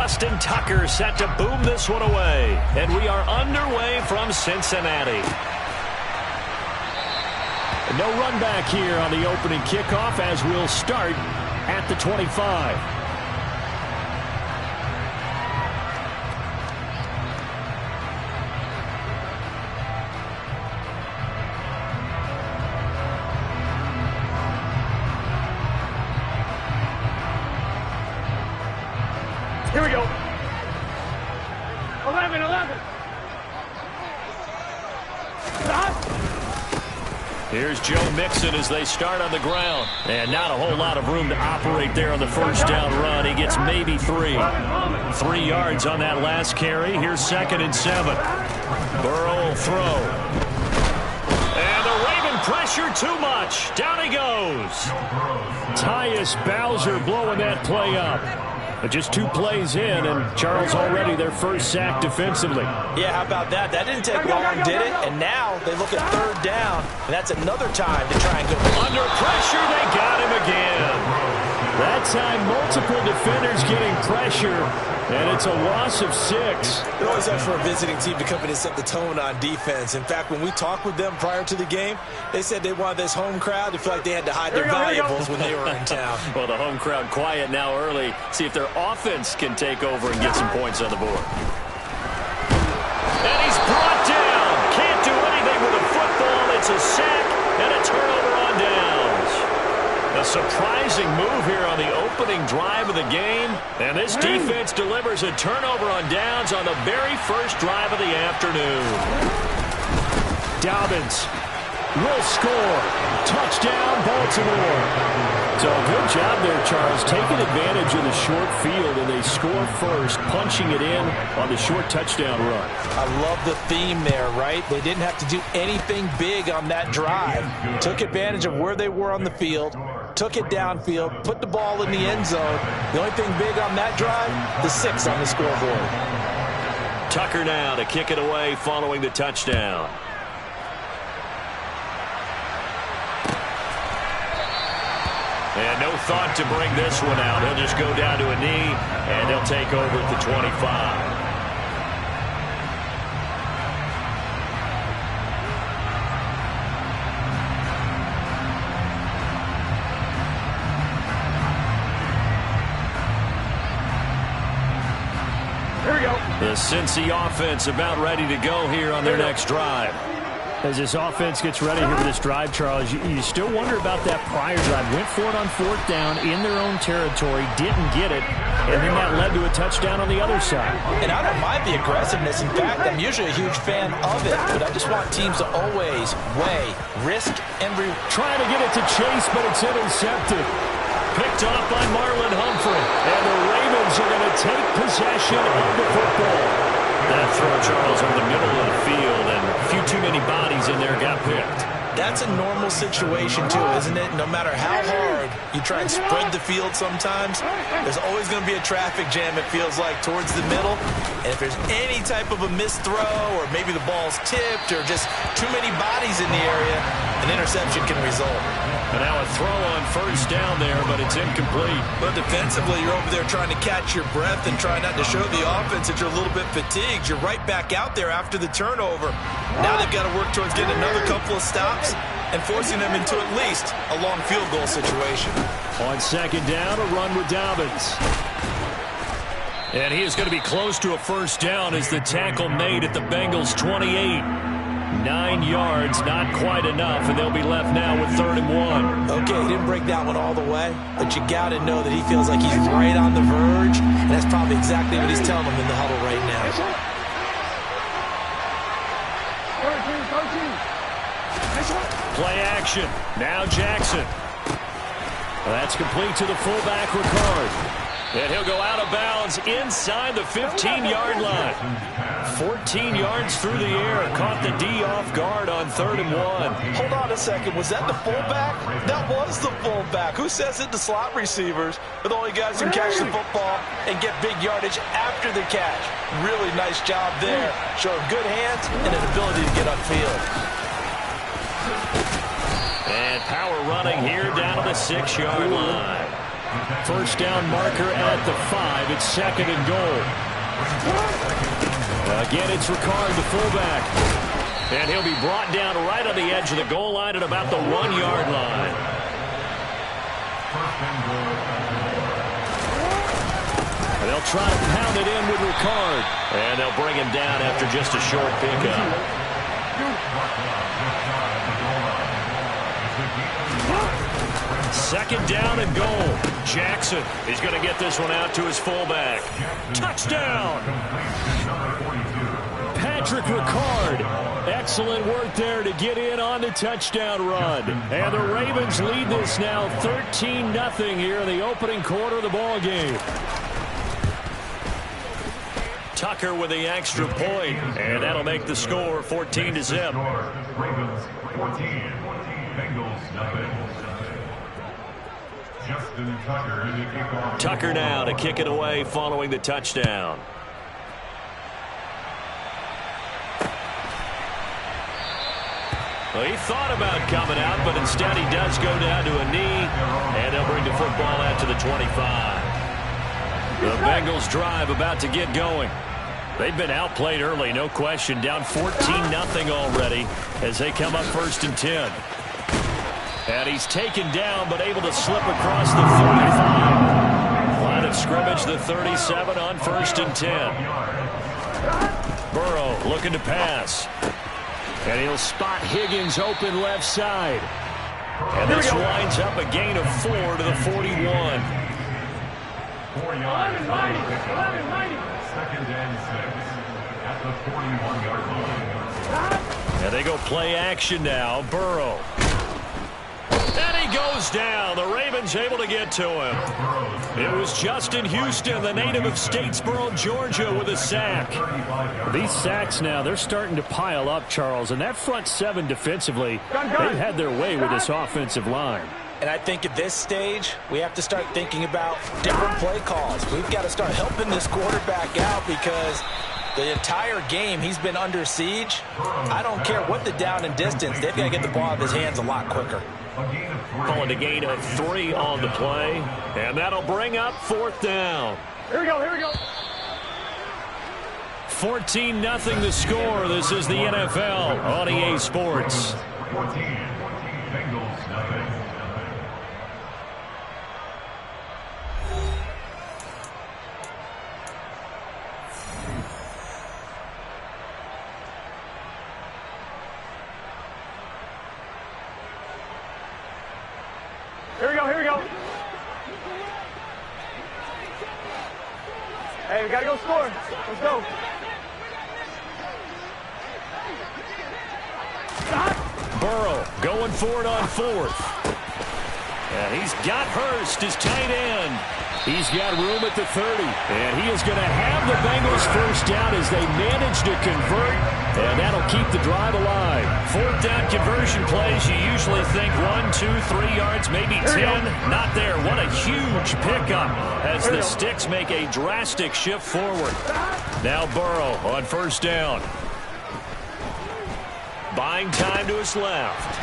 Justin Tucker set to boom this one away. And we are underway from Cincinnati. No run back here on the opening kickoff as we'll start at the 25. Here we go. 11. Stop. Here's Joe Mixon as they start on the ground. And not a whole lot of room to operate there on the first down run. He gets maybe 3. 3 yards on that last carry. Here's 2nd and 7. Burrow will throw. And the Raven pressure too much. Down he goes. Tyus Bowser blowing that play up. But just 2 plays in, and Charles already their first sack defensively. Yeah, how about that? That didn't take long, did it? And now they look at 3rd down, and that's another time to try and go. Under pressure, they got him again. That time, multiple defenders getting pressure, and it's a loss of 6. It always helps for a visiting team to come in and set the tone on defense. In fact, when we talked with them prior to the game, they said they wanted this home crowd to feel like they had to hide their valuables when they were in town. Well, the home crowd quiet now early. See if their offense can take over and get some points on the board. And he's brought down. Can't do anything with a football. It's a sack and a turnover on downs. A surprising move here on the opening drive of the game. And this defense delivers a turnover on downs on the very first drive of the afternoon. Dobbins will score. Touchdown, Baltimore. So good job there, Charles, taking advantage of the short field, and they score first, punching it in on the short touchdown run. I love the theme there, right? They didn't have to do anything big on that drive. Took advantage of where they were on the field, took it downfield, put the ball in the end zone. The only thing big on that drive, the 6 on the scoreboard. Tucker now to kick it away following the touchdown. And no thought to bring this one out. He'll just go down to a knee, and they'll take over at the 25. Here we go. The Cincy offense about ready to go here on their next drive. As this offense gets ready here for this drive, Charles, you still wonder about that prior drive. Went for it on 4th down in their own territory, didn't get it, and then that led to a touchdown on the other side. And I don't mind the aggressiveness. In fact, I'm usually a huge fan of it, but I just want teams to always weigh risk and trying to get it to Chase, but it's intercepted. Picked off by Marlon Humphrey, and the Ravens are going to take possession of the football. That throw, Charles, over the middle of the field, and a few too many bodies in there got picked. That's a normal situation, too, isn't it? No matter how hard you try and spread the field sometimes, there's always going to be a traffic jam, it feels like, towards the middle. And if there's any type of a missed throw, or maybe the ball's tipped, or just too many bodies in the area, an interception can result. And now a throw on 1st down there, but it's incomplete. But defensively, you're over there trying to catch your breath and try not to show the offense that you're a little bit fatigued. You're right back out there after the turnover. Now they've got to work towards getting another couple of stops and forcing them into at least a long field goal situation. On 2nd down, a run with Dobbins. And he is going to be close to a 1st down as the tackle made at the Bengals' 28. 9 yards, not quite enough, and they'll be left now with 3rd and 1. Okay, he didn't break that one all the way, but you got to know that he feels like he's right on the verge, and that's probably exactly what he's telling them in the huddle right now. 13. Play action. Now Jackson. That's complete to the fullback, Ricard. And he'll go out of bounds inside the 15-yard line. 14 yards through the air. Caught the D off guard on 3rd and 1. Hold on a second. Was that the fullback? That was the fullback. Who says it? The slot receivers are the only guys who catch the football and get big yardage after the catch. Really nice job there. Showing good hands and an ability to get upfield. And power running here down to the 6-yard line. First down marker at the 5. It's 2nd and goal. Again, it's Ricard, the fullback. And he'll be brought down right on the edge of the goal line at about the 1-yard line. And they'll try to pound it in with Ricard. And they'll bring him down after just a short pickup. Second down and goal. Jackson is going to get this one out to his fullback. Touchdown! Patrick Ricard. Excellent work there to get in on the touchdown run. And the Ravens lead this now 13-0 here in the opening quarter of the ball game. Tucker with the extra point, and that'll make the score 14-0. Ravens 14, Bengals nothing. Tucker now to kick it away following the touchdown. Well, he thought about coming out, but instead he does go down to a knee, and they'll bring the football out to the 25. The Bengals drive about to get going. They've been outplayed early, no question. Down 14-0 already as they come up 1st and 10. And he's taken down, but able to slip across the 35. Line of scrimmage, the 37 on 1st and 10. Burrow looking to pass. And he'll spot Higgins open left side. And this winds up a gain of 4 to the 41. 4 yards. 2nd and 6 at the 41-yard line. And they go play action now. Burrow. And he goes down. The Ravens able to get to him. It was Justin Houston, the native of Statesboro, Georgia, with a sack. These sacks now, they're starting to pile up, Charles. And that front 7 defensively, they've had their way with this offensive line. And I think at this stage, we have to start thinking about different play calls. We've got to start helping this quarterback out because the entire game he's been under siege. I don't care what the down and distance. They've got to get the ball out of his hands a lot quicker. Calling a gain of 3 on the play. And that'll bring up 4th down. Here we go, here we go. 14-0 the score. This is the NFL on EA Sports. 14, Bengals nothing. Here we go, here we go. Hey, we gotta go score. Let's go. Burrow going for it on 4th. And he's got Hurst, his tight end. He's got room at the 30. And he is going to have the Bengals first down as they manage to convert. And that'll keep the drive alive. 4th down conversion plays, you usually think 1, 2, 3 yards, maybe 10. Not there. What a huge pickup as the Sticks make a drastic shift forward. Now Burrow on 1st down. Buying time to his left.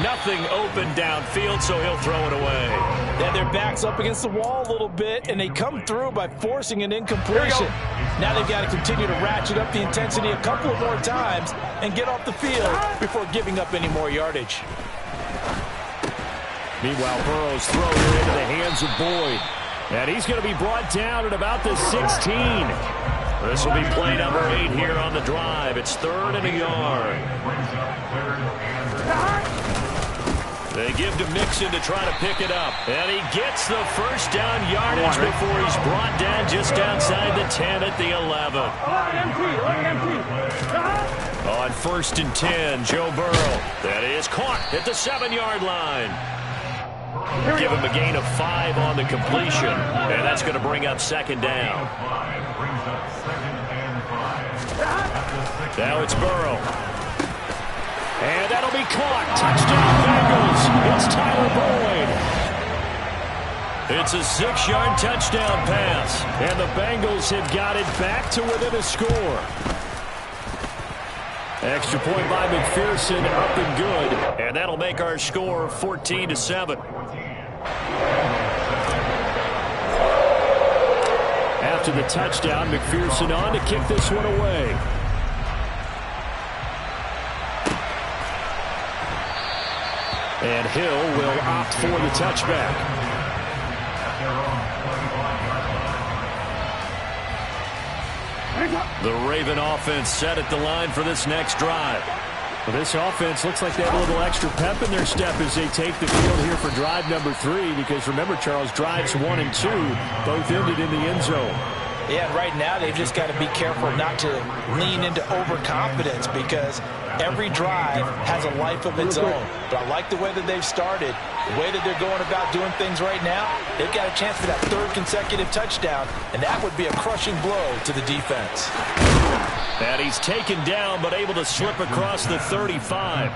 Nothing open downfield, so he'll throw it away. Yeah, their back's up against the wall a little bit, and they come through by forcing an incompletion. Now they've got to continue to ratchet up the intensity a couple of more times and get off the field before giving up any more yardage. Meanwhile, Burrow's thrown into the hands of Boyd. And he's going to be brought down at about the 16. This will be play number 8 here on the drive. It's 3rd and a yard. They give to Mixon to try to pick it up. And he gets the first down yardage before he's brought down just outside the 10 at the 11. On 1st and 10, Joe Burrow. That is caught at the 7-yard line. Give him a gain of 5 on the completion. And that's going to bring up 2nd down. Now it's Burrow. And that'll be caught. Touchdown Bengals. It's Tyler Boyd. It's a 6-yard touchdown pass. And the Bengals have got it back to within a score. Extra point by McPherson, up and good. And that'll make our score 14-7. to the touchdown. McPherson on to kick this one away. And Hill will opt for the touchback. The Raven offense set at the line for this next drive. Well, this offense looks like they have a little extra pep in their step as they take the field here for drive number 3. Because remember, Charles, drives 1 and 2 both ended in the end zone. Yeah, right now they've just got to be careful not to lean into overconfidence because every drive has a life of its own. But I like the way that they've started, the way that they're going about doing things right now. They've got a chance for that 3rd consecutive touchdown, and that would be a crushing blow to the defense. And he's taken down, but able to slip across the 35.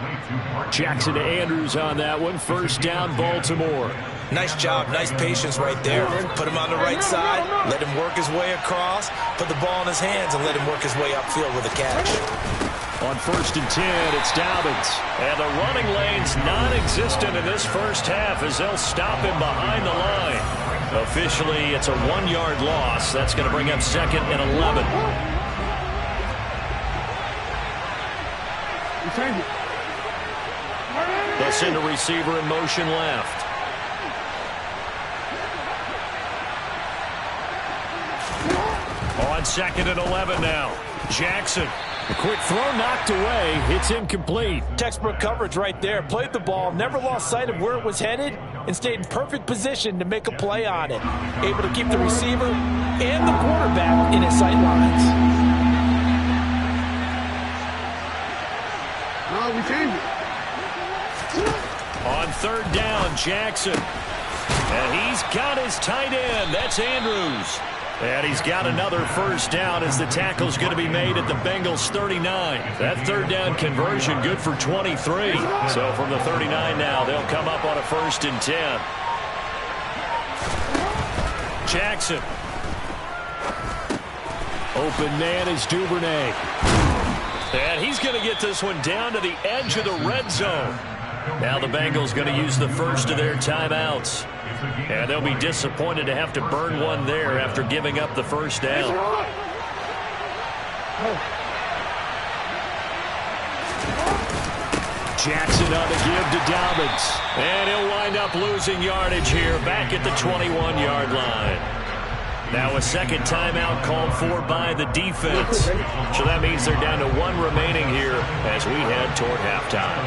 Jackson to Andrews on that one. First down, Baltimore. Nice job, nice patience right there. Put him on the right side, let him work his way across, put the ball in his hands, and let him work his way upfield with a catch. On 1st and 10, it's Dobbins. And the running lane's non-existent in this first half as they'll stop him behind the line. Officially, it's a 1-yard loss. That's going to bring up 2nd and 11. They'll send a receiver in motion left. On 2nd and 11 now. Jackson. A quick throw knocked away. It's incomplete. Textbook coverage right there. Played the ball, never lost sight of where it was headed, and stayed in perfect position to make a play on it. Able to keep the receiver and the quarterback in his sight lines. No, we changed it. On 3rd down, Jackson. And he's got his tight end. That's Andrews. And he's got another first down as the tackle's going to be made at the Bengals 39. That 3rd down conversion good for 23. So from the 39 now, they'll come up on a 1st and 10. Jackson. Open man is Duvernay. And he's going to get this one down to the edge of the red zone. Now the Bengals going to use the first of their timeouts. And they'll be disappointed to have to burn one there after giving up the first down. Jackson on the give to Dobbins. And he'll wind up losing yardage here back at the 21-yard line. Now a 2nd timeout called for by the defense. So that means they're down to 1 remaining here as we head toward halftime.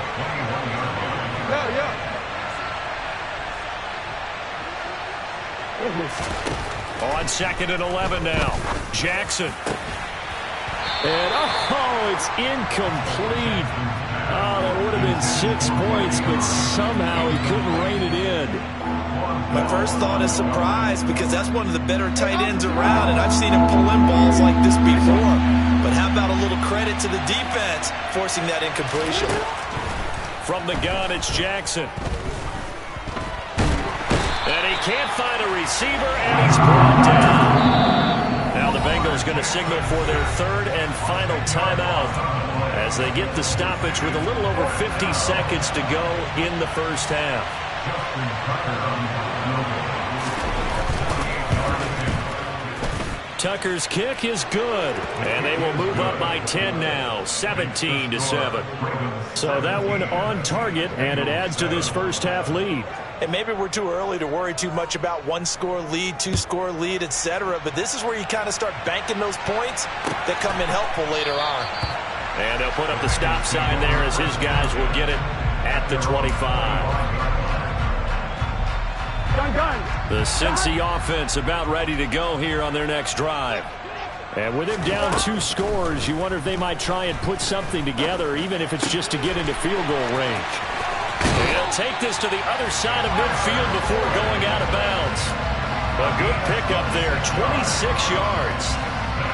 On 2nd and 11 now. Jackson. And, it's incomplete. Oh, that would have been 6 points, but somehow he couldn't rein it in. My first thought is surprise because that's one of the better tight ends around, and I've seen him pull in balls like this before. But how about a little credit to the defense forcing that incompletion? From the gun, it's Jackson. And he can't find a receiver, and he's brought down. Now the Bengals going to signal for their 3rd and final timeout as they get the stoppage with a little over 50 seconds to go in the first half. Tucker's kick is good, and they will move up by 10 now, 17-7. So that one on target, and it adds to this first half lead. And maybe we're too early to worry too much about 1-score lead, 2-score lead, etc. But this is where you kind of start banking those points that come in helpful later on. And they'll put up the stop sign there as his guys will get it at the 25. The Cincy offense about ready to go here on their next drive. And with him down 2 scores, you wonder if they might try and put something together, even if it's just to get into field goal range. He'll take this to the other side of midfield before going out of bounds. A good pickup there, 26 yards.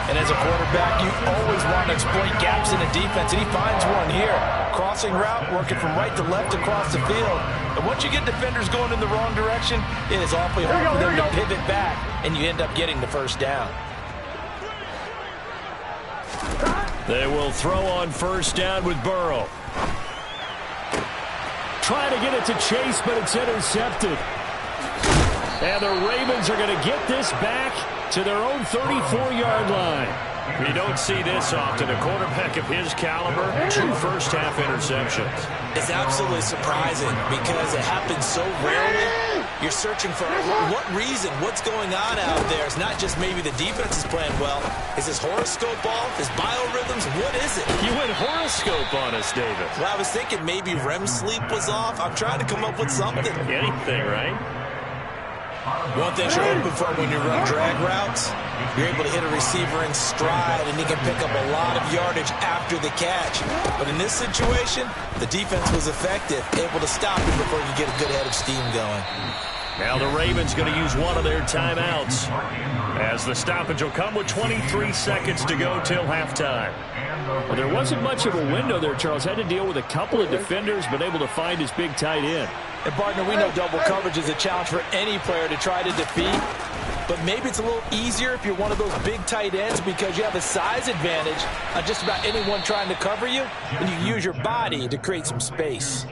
And as a quarterback, you always want to exploit gaps in the defense, and he finds one here. Crossing route, working from right to left across the field. And once you get defenders going in the wrong direction, it is awfully hard for them to pivot back, and you end up getting the first down. They will throw on first down with Burrow. Trying to get it to Chase, but it's intercepted. And the Ravens are going to get this back to their own 34-yard line. You don't see this often. A quarterback of his caliber, 2 first-half interceptions. It's absolutely surprising because it happens so rarely. You're searching for what reason, what's going on out there. It's not just maybe the defense is playing well. Is his horoscope off? His biorhythms? What is it? You went horoscope on us, David. Well, I was thinking maybe REM sleep was off. I'm trying to come up with something. Anything, right? One thing you're hoping for when you run drag routes, you're able to hit a receiver in stride, and he can pick up a lot of yardage after the catch. But in this situation, the defense was effective, able to stop him before you get a good head of steam going. Now the Ravens going to use one of their timeouts, as the stoppage will come with 23 seconds to go till halftime. Well, there wasn't much of a window there. Charles had to deal with a couple of defenders, but able to find his big tight end. And, partner, we know double coverage is a challenge for any player to try to defeat. But maybe it's a little easier if you're one of those big tight ends because you have a size advantage on just about anyone trying to cover you, and you can use your body to create some space.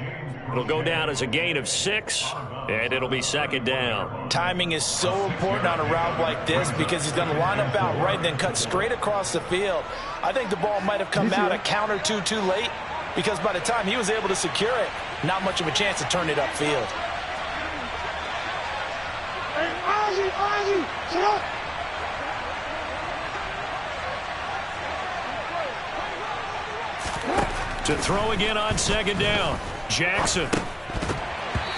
It'll go down as a gain of 6, and it'll be second down. Timing is so important on a route like this because he's going to line up out right and then cut straight across the field. I think the ball might have come out a count or two too late because by the time he was able to secure it, not much of a chance to turn it upfield. To throw again on second down, Jackson.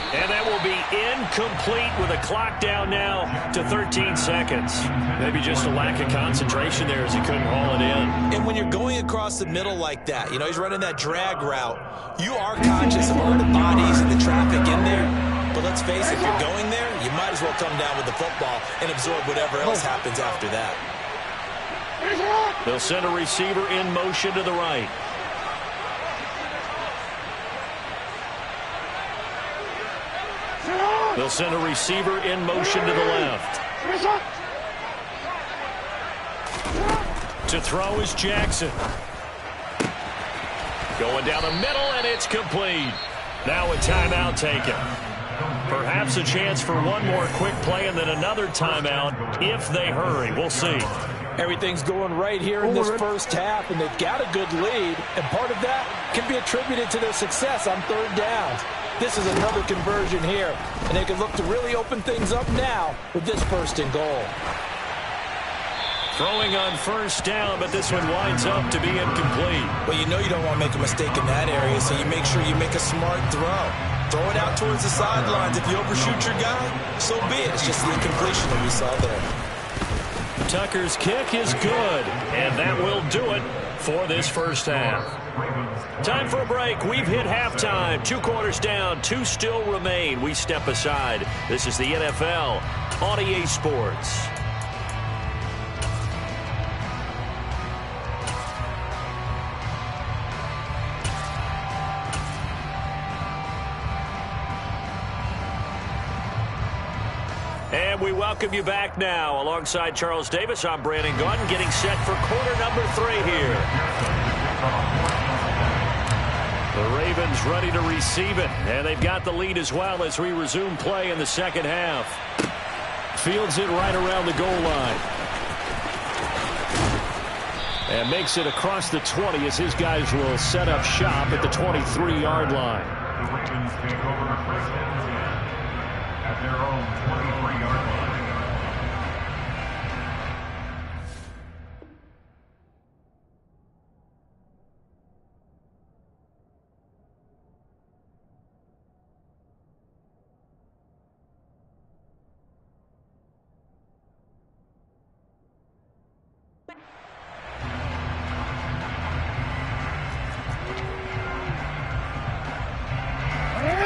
And that will be incomplete with a clock down now to 13 seconds. Maybe just a lack of concentration there as he couldn't haul it in. And when you're going across the middle like that, you know, he's running that drag route, you are conscious of all the bodies and the traffic in there. But let's face it, if you're going there, you might as well come down with the football and absorb whatever else happens after that. They'll send a receiver in motion to the right. They'll send a receiver in motion to the left. To throw is Jackson. Going down the middle, and it's complete. Now a timeout taken. Perhaps a chance for one more quick play and then another timeout if they hurry. We'll see. Everything's going right here in this first half, and they've got a good lead, and part of that can be attributed to their success on third downs. This is another conversion here, and they can look to really open things up now with this first and goal. Throwing on first down, but this one winds up to be incomplete. Well, you know you don't want to make a mistake in that area, so you make sure you make a smart throw. Throw it out towards the sidelines. If you overshoot your guy, so be it. It's just the incompletion that we saw there. Tucker's kick is good, and that will do it for this first half. Time for a break. We've hit halftime. 2 quarters down, 2 still remain. We step aside. This is the NFL on EA Sports. And we welcome you back now. Alongside Charles Davis, I'm Brandon Gaudin, getting set for quarter number 3 here. The Ravens ready to receive it, and they've got the lead as well as we resume play in the second half. Fields it right around the goal line. And makes it across the 20 as his guys will set up shop at the 23-yard line. The Ravens take over first and 10 at their own 23-yard line.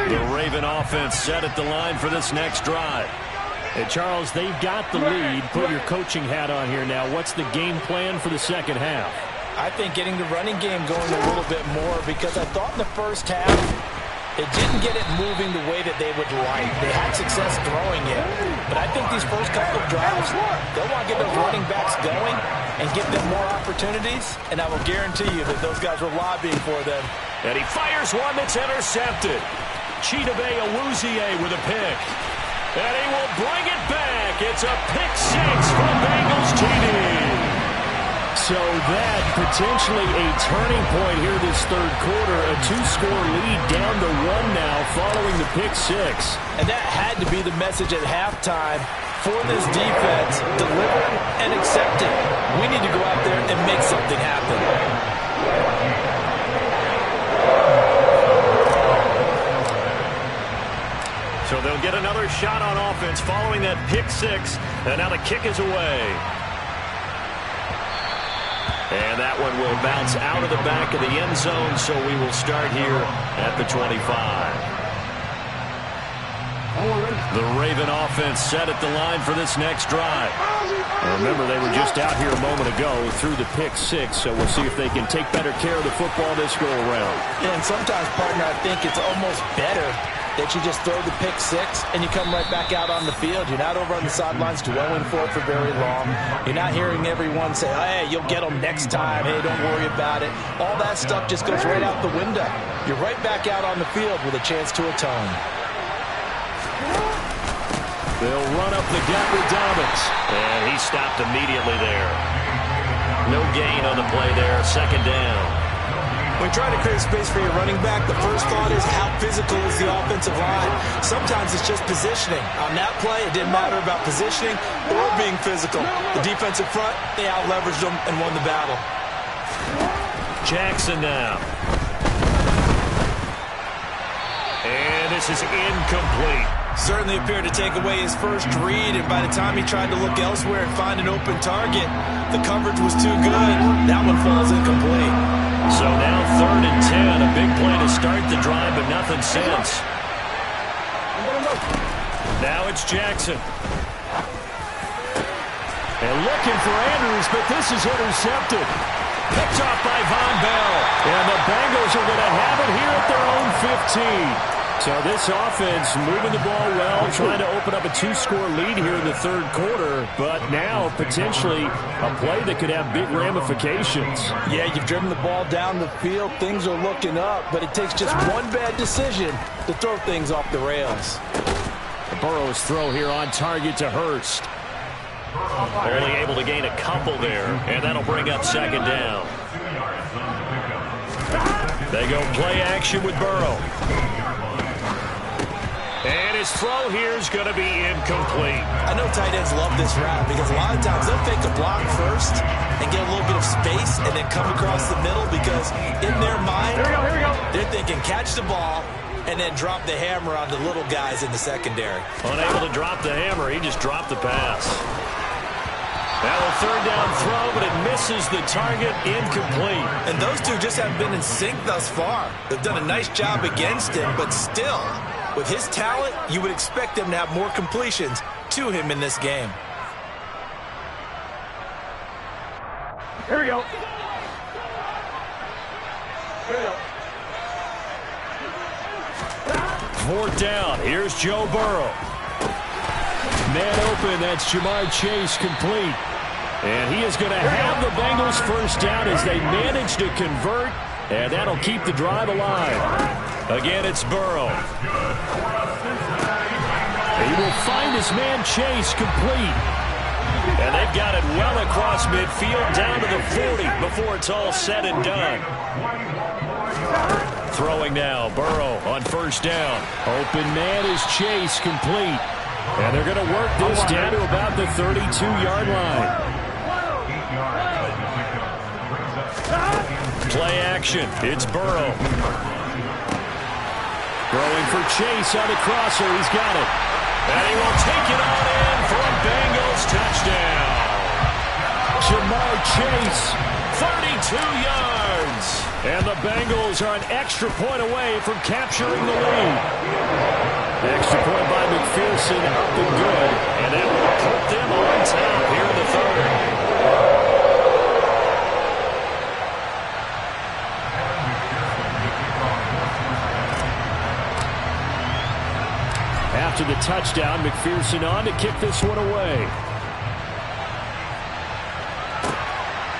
The Raven offense set at the line for this next drive. Hey, Charles, they've got the lead. Put your coaching hat on here now. What's the game plan for the second half? I think getting the running game going a little bit more because I thought in the first half it didn't get it moving the way that they would like. They had success throwing it. But I think these first couple of drives, they'll want to get those running backs going and give them more opportunities. And I will guarantee you that those guys were lobbying for them. And he fires one that's intercepted. Chidobe Awuzie with a pick. And he will bring it back back. It's a pick six for Bengals TD. So that potentially a turning point here this third quarter. A two-score lead down to one now following the pick six. And that had to be the message at halftime for this defense. Deliver and accept it. We need to go out there and make something happen. So they'll get another shot on offense following that pick six. And now the kick is away. And that one will bounce out of the back of the end zone, so we will start here at the 25. The Raven offense set at the line for this next drive. Remember, they were just out here a moment ago through the pick six, so we'll see if they can take better care of the football this go-around. Yeah, and sometimes, partner, I think it's almost better that you just throw the pick six and you come right back out on the field. You're not over on the sidelines dwelling for it for very long. You're not hearing everyone say, hey, you'll get them next time. Hey, don't worry about it. All that stuff just goes right out the window. You're right back out on the field with a chance to atone. They'll run up the gut with Dobbins. And he stopped immediately there. No gain on the play there. Second down. When you're trying to create space for your running back, the first thought is how physical is the offensive line. Sometimes it's just positioning. On that play, it didn't matter about positioning or being physical. The defensive front, they out-leveraged them and won the battle. Jackson now. And this is incomplete. Certainly appeared to take away his first read, and by the time he tried to look elsewhere and find an open target, the coverage was too good. That one falls incomplete. So now 3rd and 10, a big play to start the drive, but nothing since. Now it's Jackson. And looking for Andrews, but this is intercepted. Picked off by Von Bell. And the Bengals are going to have it here at their own 15. So this offense moving the ball well, trying to open up a two-score lead here in the third quarter, but now potentially a play that could have big ramifications. Yeah, you've driven the ball down the field. Things are looking up, but it takes just one bad decision to throw things off the rails. Burrow's throw here on target to Hurst. Only able to gain a couple there, and that'll bring up second down. They go play action with Burrow. And his throw here is going to be incomplete. I know tight ends love this route because a lot of times they'll fake a block first and get a little bit of space and then come across the middle because in their mind, Here we go. they're thinking catch the ball and then drop the hammer on the little guys in the secondary. Unable to drop the hammer, he just dropped the pass. Now a third down throw, but it misses the target, incomplete. And those two just haven't been in sync thus far. They've done a nice job against him, but still, with his talent, you would expect them to have more completions to him in this game. Here we go. Here we go. 4th down. Here's Joe Burrow. Man open. That's Jamar Chase complete. And he is going to have the Bengals first down as they manage to convert. And that'll keep the drive alive. Again, it's Burrow. He will find his man Chase complete. And they've got it well across midfield down to the 40 before it's all said and done. Throwing now, Burrow on first down. Open man is Chase complete. And they're going to work this down to about the 32-yard line. Play action. It's Burrow. Throwing for Chase on the crosser. He's got it. And he will take it on in for a Bengals touchdown. Jamar Chase. 32 yards. And the Bengals are an extra point away from capturing the lead. Extra point by McPherson, up and good. And that will put them on top here in the third. After the touchdown, McPherson on to kick this one away.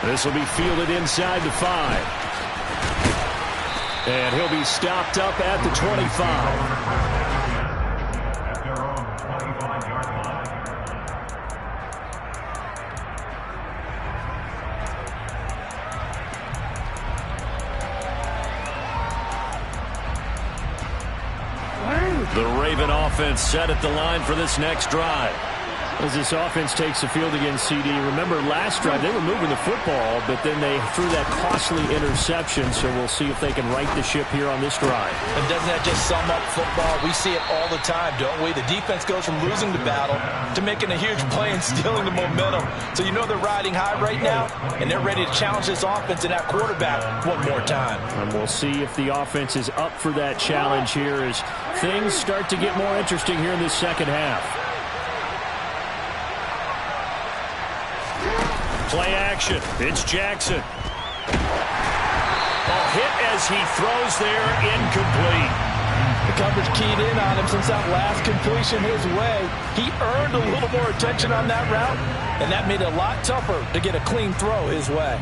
This will be fielded inside the 5. And he'll be stopped up at the 25. The Raven offense set at the line for this next drive. As this offense takes the field against CD, remember last drive they were moving the football, but then they threw that costly interception, so we'll see if they can right the ship here on this drive. And doesn't that just sum up football? We see it all the time, don't we? The defense goes from losing the battle to making a huge play and stealing the momentum. So you know they're riding high right now, and they're ready to challenge this offense and that quarterback one more time. And we'll see if the offense is up for that challenge here as things start to get more interesting here in this second half. Play action. It's Jackson. Ball hit as he throws there, incomplete. The coverage keyed in on him since that last completion his way. He earned a little more attention on that route, and that made it a lot tougher to get a clean throw his way.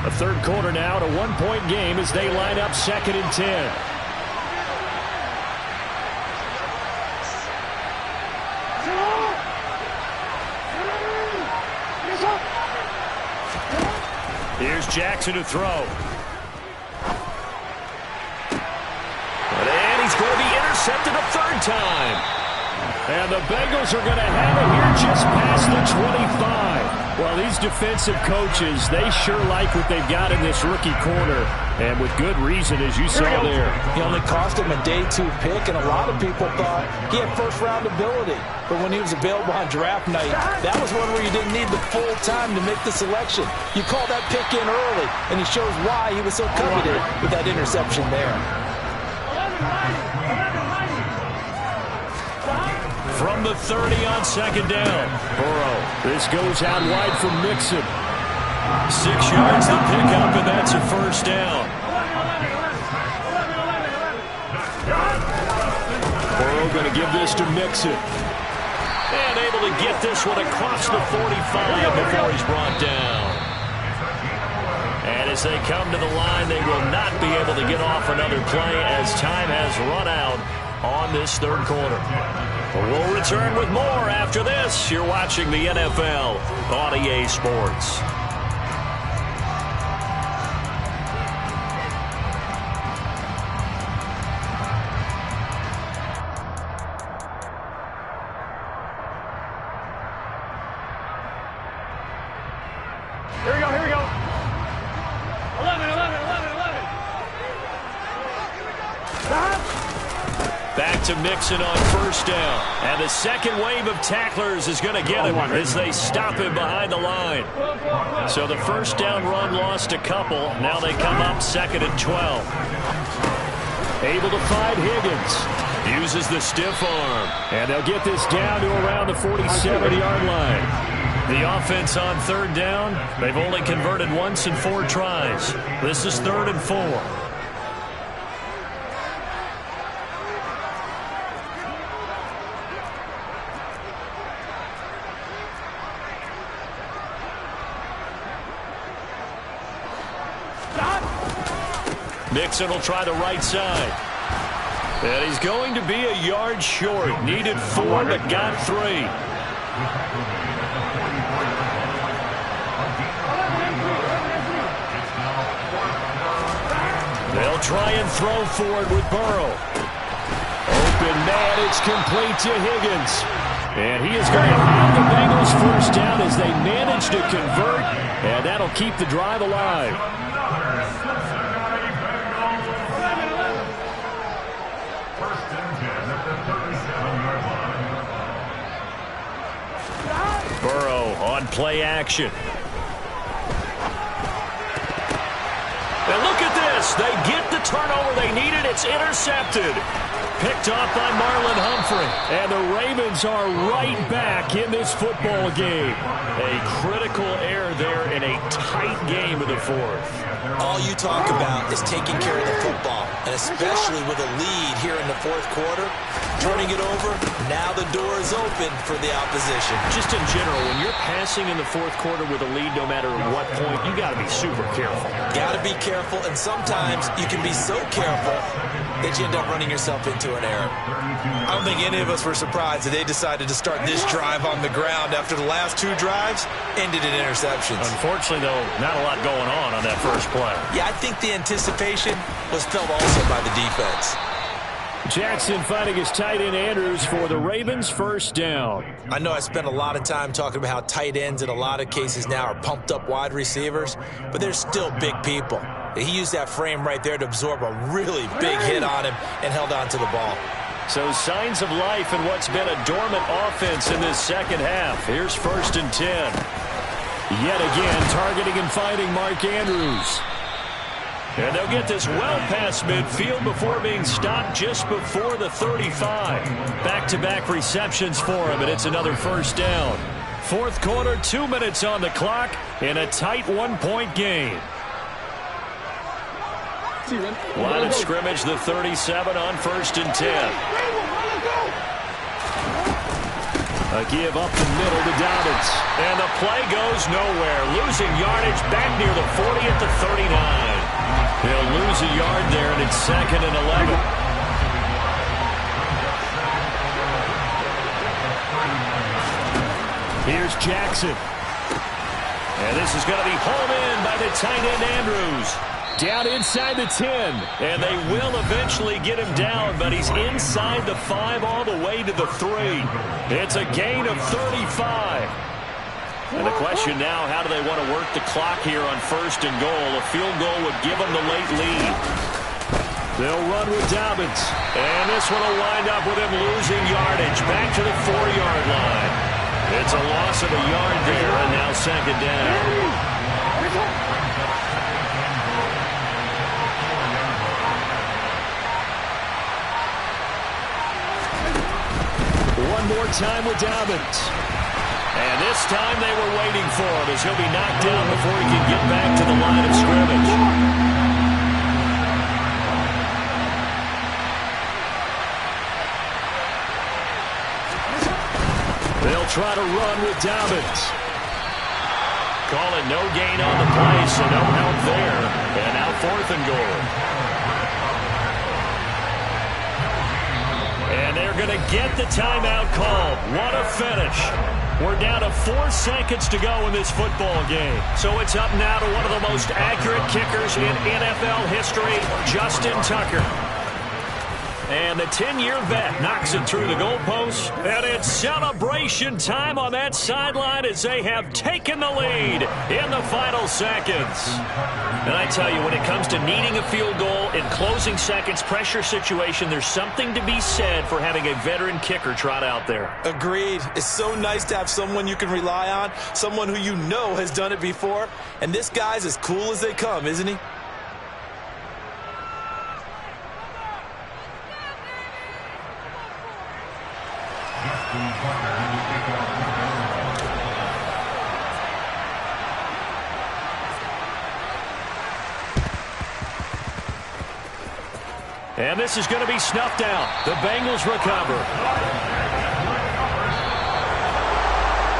A third quarter now, and a one-point game as they line up 2nd and 10. Here's Jackson to throw. And he's going to be intercepted a third time. And the Bengals are going to have it here just past the 25. Well, these defensive coaches, they sure like what they've got in this rookie corner. And with good reason, as you saw there. He only cost him a day 2 pick, and a lot of people thought he had first-round ability. But when he was available on draft night, that was one where you didn't need the full time to make the selection. You call that pick in early, and he shows why he was so coveted with that interception there. From the 30 on 2nd down. Burrow. This goes out wide from Mixon. 6 yards to pick up, and that's a first down. Burrow going to give this to Mixon. And able to get this one across the 45 before he's brought down. And as they come to the line, they will not be able to get off another play as time has run out on this third quarter. We'll return with more after this. You're watching the NFL on EA Sports. Here we go, here we go. 11, 11, 11, 11. Stop. Back to Mixon on first down. And the second wave of tacklers is going to get him as they stop him behind the line. So the first down run lost a couple. Now they come up 2nd and 12. Able to find Higgins. Uses the stiff arm. And they'll get this down to around the 47-yard line. The offense on third down, they've only converted once in 4 tries. This is 3rd and 4. Mixon will try the right side. And he's going to be a yard short. Needed 4, but got 3. They'll try and throw for it with Burrow. Open man, it's complete to Higgins. And he is going to have the Bengals first down as they manage to convert. And that'll keep the drive alive. Burrow on play action. And look at this. They get the turnover they needed. It's intercepted. Picked off by Marlon Humphrey. And the Ravens are right back in this football game. A critical error there in a tight game of the 4th. All you talk about is taking care of the football, and especially with a lead here in the 4th quarter, turning it over, now the door is open for the opposition. Just in general, when you're passing in the 4th quarter with a lead, no matter at what point, you got to be super careful. Got to be careful, and sometimes you can be so careful that you end up running yourself into an error. I don't think any of us were surprised that they decided to start this drive on the ground after the last 2 drives ended in interceptions. Unfortunately, though, not a lot going on that first play. Yeah, I think the anticipation was felt also by the defense. Jackson finding his tight end Andrews for the Ravens first down. I know I spent a lot of time talking about how tight ends in a lot of cases now are pumped up wide receivers, but they're still big people. He used that frame right there to absorb a really big hit on him and held on to the ball. So signs of life in what's been a dormant offense in this second half. Here's 1st and 10. Yet again, targeting and finding Mark Andrews. And they'll get this well past midfield before being stopped just before the 35. Back-to-back receptions for him, and it's another first down. 4th quarter, 2 minutes on the clock in a tight 1-point game. Line of scrimmage, the 37 on 1st and 10. A give up the middle to Dobbins. And the play goes nowhere. Losing yardage back near the 40 at the 39. He'll lose a yard there, and it's 2nd and 11. Here's Jackson. And this is going to be hauled in by the tight end Andrews. Down inside the 10. And they will eventually get him down, but he's inside the 5 all the way to the 3. It's a gain of 35. And the question now, how do they want to work the clock here on 1st and goal? A field goal would give them the late lead. They'll run with Dobbins. And this one will wind up with him losing yardage back to the 4-yard line. It's a loss of a yard there, and now 2nd down. One more time with Dobbins. And this time they were waiting for him as he'll be knocked down before he can get back to the line of scrimmage. They'll try to run with Dobbins. Call it no gain on the play, so no help there. And now 4th and goal. And they're going to get the timeout called. What a finish. We're down to 4 seconds to go in this football game. So it's up now to one of the most accurate kickers in NFL history, Justin Tucker. And the 10-year vet knocks it through the goalpost. And it's celebration time on that sideline as they have taken the lead in the final seconds. And I tell you, when it comes to needing a field goal in closing seconds, pressure situation, there's something to be said for having a veteran kicker trot out there. Agreed. It's so nice to have someone you can rely on, someone who you know has done it before. And this guy's as cool as they come, isn't he? And this is going to be snuffed out. The Bengals recover.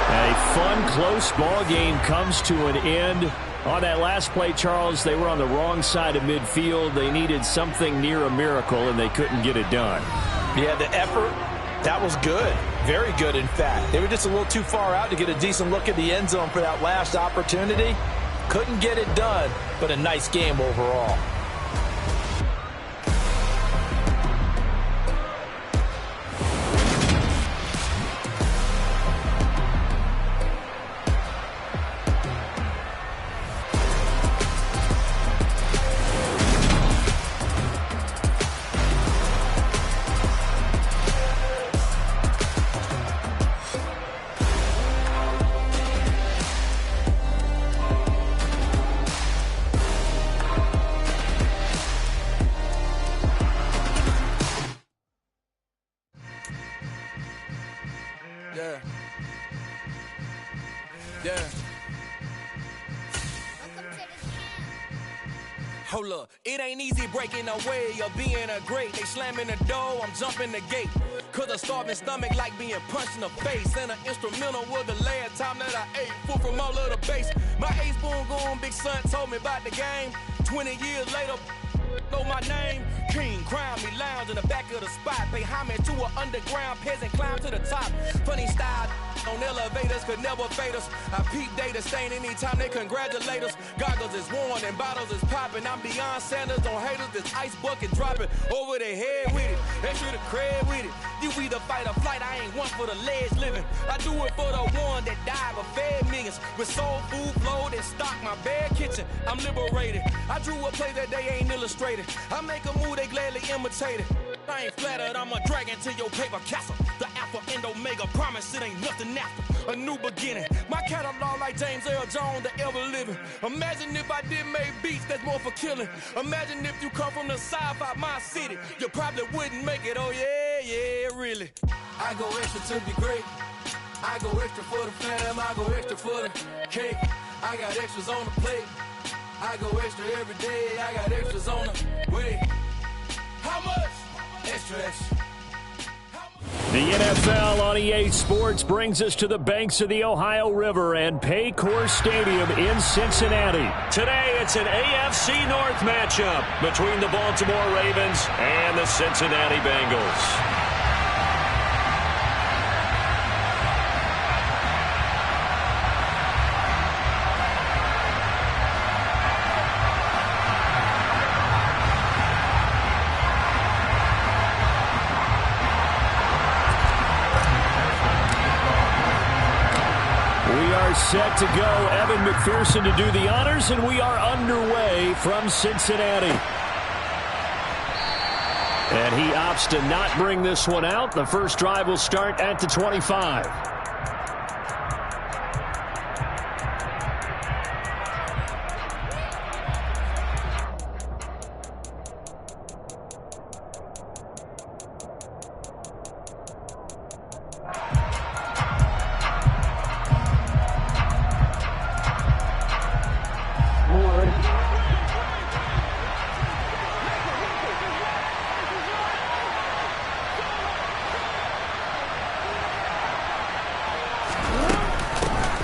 A fun, close ball game comes to an end. On that last play, Charles, they were on the wrong side of midfield. They needed something near a miracle, and they couldn't get it done. Yeah, the effort, that was good. Very good, in fact. They were just a little too far out to get a decent look at the end zone for that last opportunity. Couldn't get it done, but a nice game overall. Hold up, it ain't easy breaking away or being a great. They slamming the door, I'm jumping the gate. Cause a starving stomach like being punched in the face. And an instrumental was the last time that I ate. Food from all of the base. My ace spoon going, big son told me about the game. 20 years later, know my name? King, crown me, lounge in the back of the spot. Pay homage to an underground peasant, climb to the top. Funny style on elevators could never fade us. I peep data stain anytime they congratulate us. Goggles is worn and bottles is popping. I'm Deion Sanders on haters, this ice bucket dropping over their head with it. Extra the cred with it. You either fight or flight, I ain't one for the ledge living. I do it for the one that died but fed millions. With soul food flowed and stock my bad kitchen. I'm liberated. I drew a play that they ain't illustrated. I make a move, they gladly imitate it. I ain't flattered, I'm a dragon to your paper castle. The Alpha and Omega, promise it ain't nothing after. A new beginning. My catalog like James Earl Jones, the ever living. Imagine if I did make beats that's more for killing. Imagine if you come from the sci-fi, my city. You probably wouldn't make it, oh yeah, really. I go extra to be great. I go extra for the fam, I go extra for the cake. I got extras on the plate. I go extra every day, I got extras on the way. How much? Extra, extra. The NFL on EA Sports brings us to the banks of the Ohio River and Paycor Stadium in Cincinnati. Today, it's an AFC North matchup between the Baltimore Ravens and the Cincinnati Bengals. Set to go, Evan McPherson to do the honors, and we are underway from Cincinnati. And he opts to not bring this one out. The first drive will start at the 25.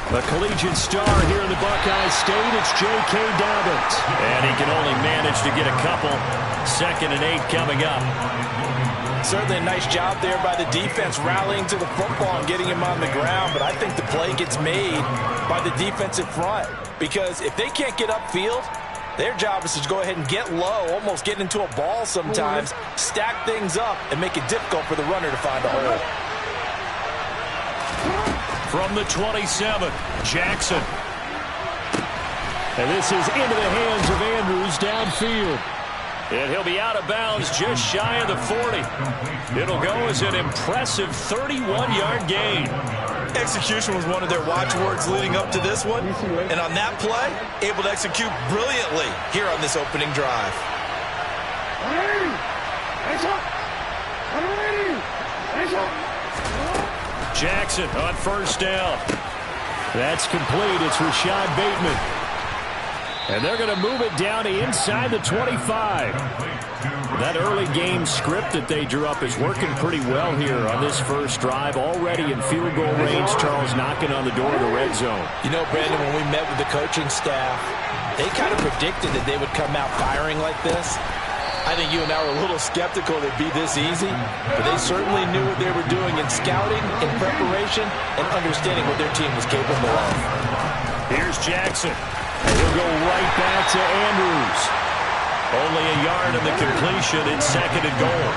The collegiate star here in the Buckeye State, it's J.K. Dobbins. And he can only manage to get a couple. 2nd and 8 coming up. Certainly a nice job there by the defense rallying to the football and getting him on the ground. But I think the play gets made by the defensive front. Because if they can't get upfield, their job is to go ahead and get low, almost get into a ball sometimes, stack things up, and make it difficult for the runner to find a hole. From the 27, Jackson. And this is into the hands of Andrews downfield. And he'll be out of bounds just shy of the 40. It'll go as an impressive 31-yard gain. Execution was one of their watchwords leading up to this one. And on that play, able to execute brilliantly here on this opening drive. Jackson on first down. That's complete. It's Rashad Bateman. And they're going to move it down to inside the 25. That early game script that they drew up is working pretty well here on this first drive. Already in field goal range, Charles knocking on the door of the red zone. You know, Brandon, when we met with the coaching staff, they kind of predicted that they would come out firing like this. I think you and I were a little skeptical it'd be this easy, but they certainly knew what they were doing in scouting, in preparation, and understanding what their team was capable of. Here's Jackson. And he'll go right back to Andrews. Only a yard in the completion in 2nd and goal.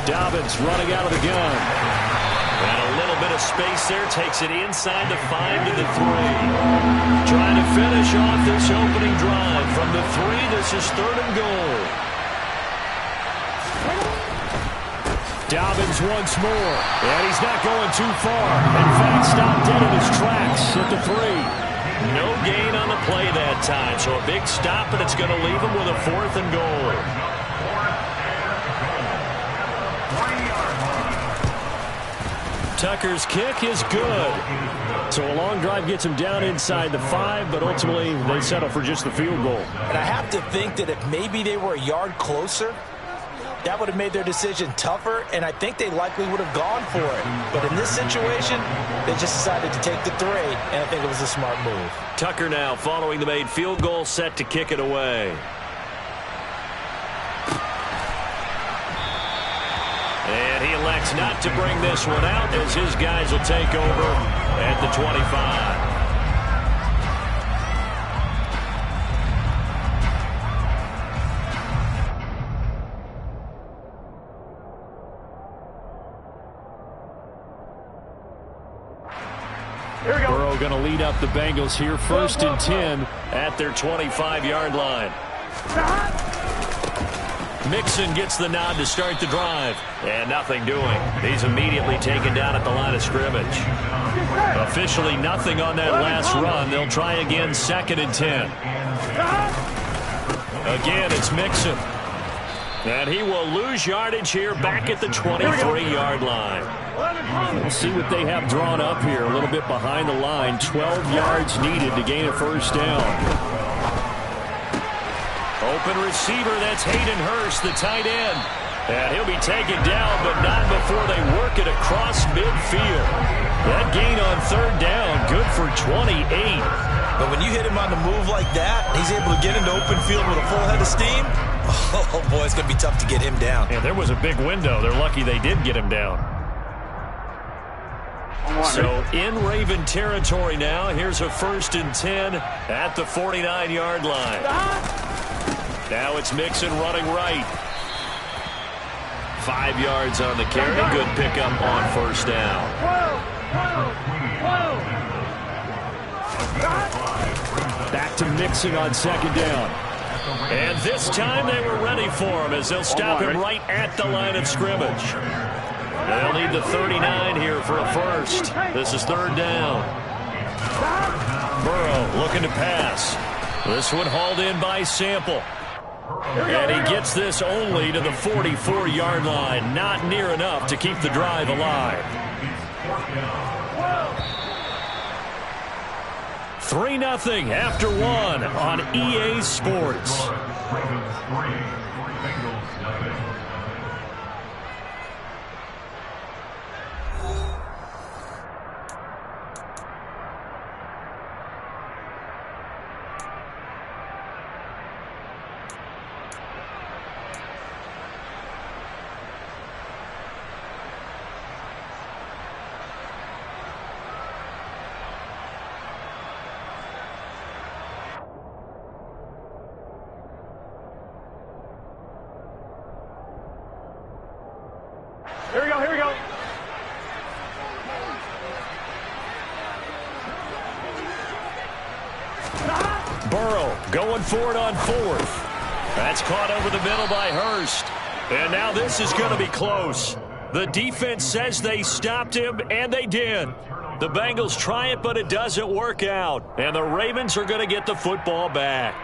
Dobbins running out of the gun. And a little bit of space there, takes it inside the 5 to the 3. Trying to finish off this opening drive. From the 3, this is 3rd and goal. Dobbins once more. And he's not going too far. In fact, stopped dead in his tracks at the 3. No gain on the play that time. So a big stop, and it's going to leave him with a 4th and goal. Tucker's kick is good. So a long drive gets him down inside the 5, but ultimately they settle for just the field goal. And I have to think that if maybe they were a yard closer, that would have made their decision tougher, and I think they likely would have gone for it. But in this situation, they just decided to take the 3, and I think it was a smart move. Tucker now following the made field goal, set to kick it away. And he elects not to bring this one out as his guys will take over at the 25. Burrow going to lead up the Bengals here, 1st and 10 at their 25-yard line. Mixon gets the nod to start the drive. And nothing doing. He's immediately taken down at the line of scrimmage. Officially nothing on that last run. They'll try again, 2nd and 10. Again, it's Mixon. And he will lose yardage here back at the 23-yard line. We'll see what they have drawn up here. A little bit behind the line. 12 yards needed to gain a 1st down. Open receiver, that's Hayden Hurst, the tight end. And he'll be taken down, but not before they work it across midfield. That gain on 3rd down, good for 28. But when you hit him on the move like that, he's able to get into open field with a full head of steam. Oh, boy, it's going to be tough to get him down. And there was a big window. They're lucky they did get him down. So in Raven territory now. Here's a 1st and 10 at the 49-yard line. Now it's Mixon running right. 5 yards on the carry. Good pickup on 1st down. Back to Mixon on 2nd down. And this time they were ready for him as they'll stop him right at the line of scrimmage. They'll need the 39 here for a 1st. This is 3rd down. Burrow looking to pass. This one hauled in by Sample. And he gets this only to the 44-yard line. Not near enough to keep the drive alive. 3-0 after 1 on EA Sports. Here we go, here we go. Burrow going for it on 4th. That's caught over the middle by Hurst. And now this is going to be close. The defense says they stopped him, and they did. The Bengals try it, but it doesn't work out. And the Ravens are going to get the football back.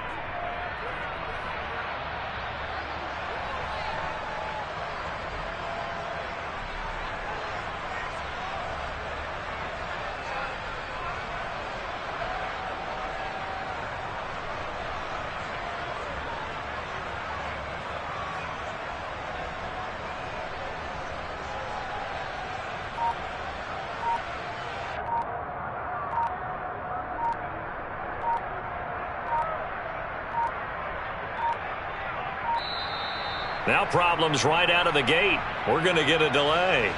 Now problems right out of the gate. We're going to get a delay.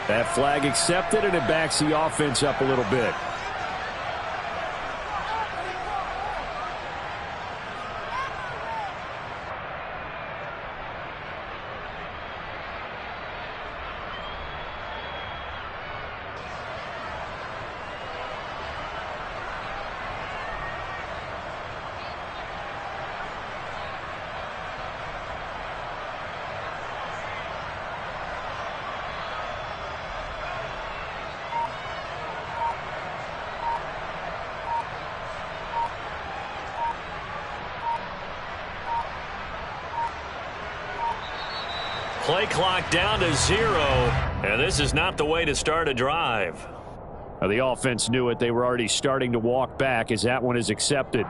That flag accepted, and it backs the offense up a little bit. Play clock down to 0, and this is not the way to start a drive. The offense knew it. They were already starting to walk back as that one is accepted.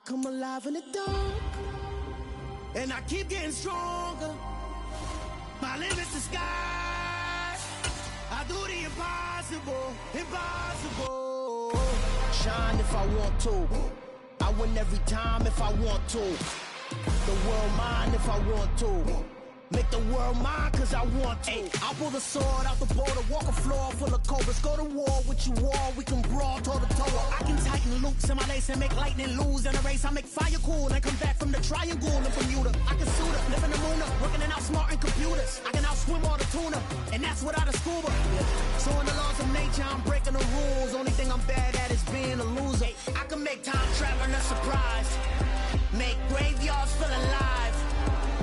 come alive in the dark, and I keep getting stronger. My limit's the sky. I do the impossible, impossible. Shine if I want to. I win every time if I want to. The world mine if I want to. Make the world mine cause I want to. I'll pull the sword out the border, walk a floor full of cobras. Go to war with you all, we can brawl toe to toe. I can tighten loops in my lace and make lightning lose in a race. I make fire cool and come back from the triangle in Bermuda. I can suit up, live in the moon up, working and outsmarting computers. I can outswim all the tuna, and that's without a scuba. So in the laws of nature, I'm breaking the rules. Only thing I'm bad at is being a loser. I can make time traveling a surprise, make graveyards feel alive,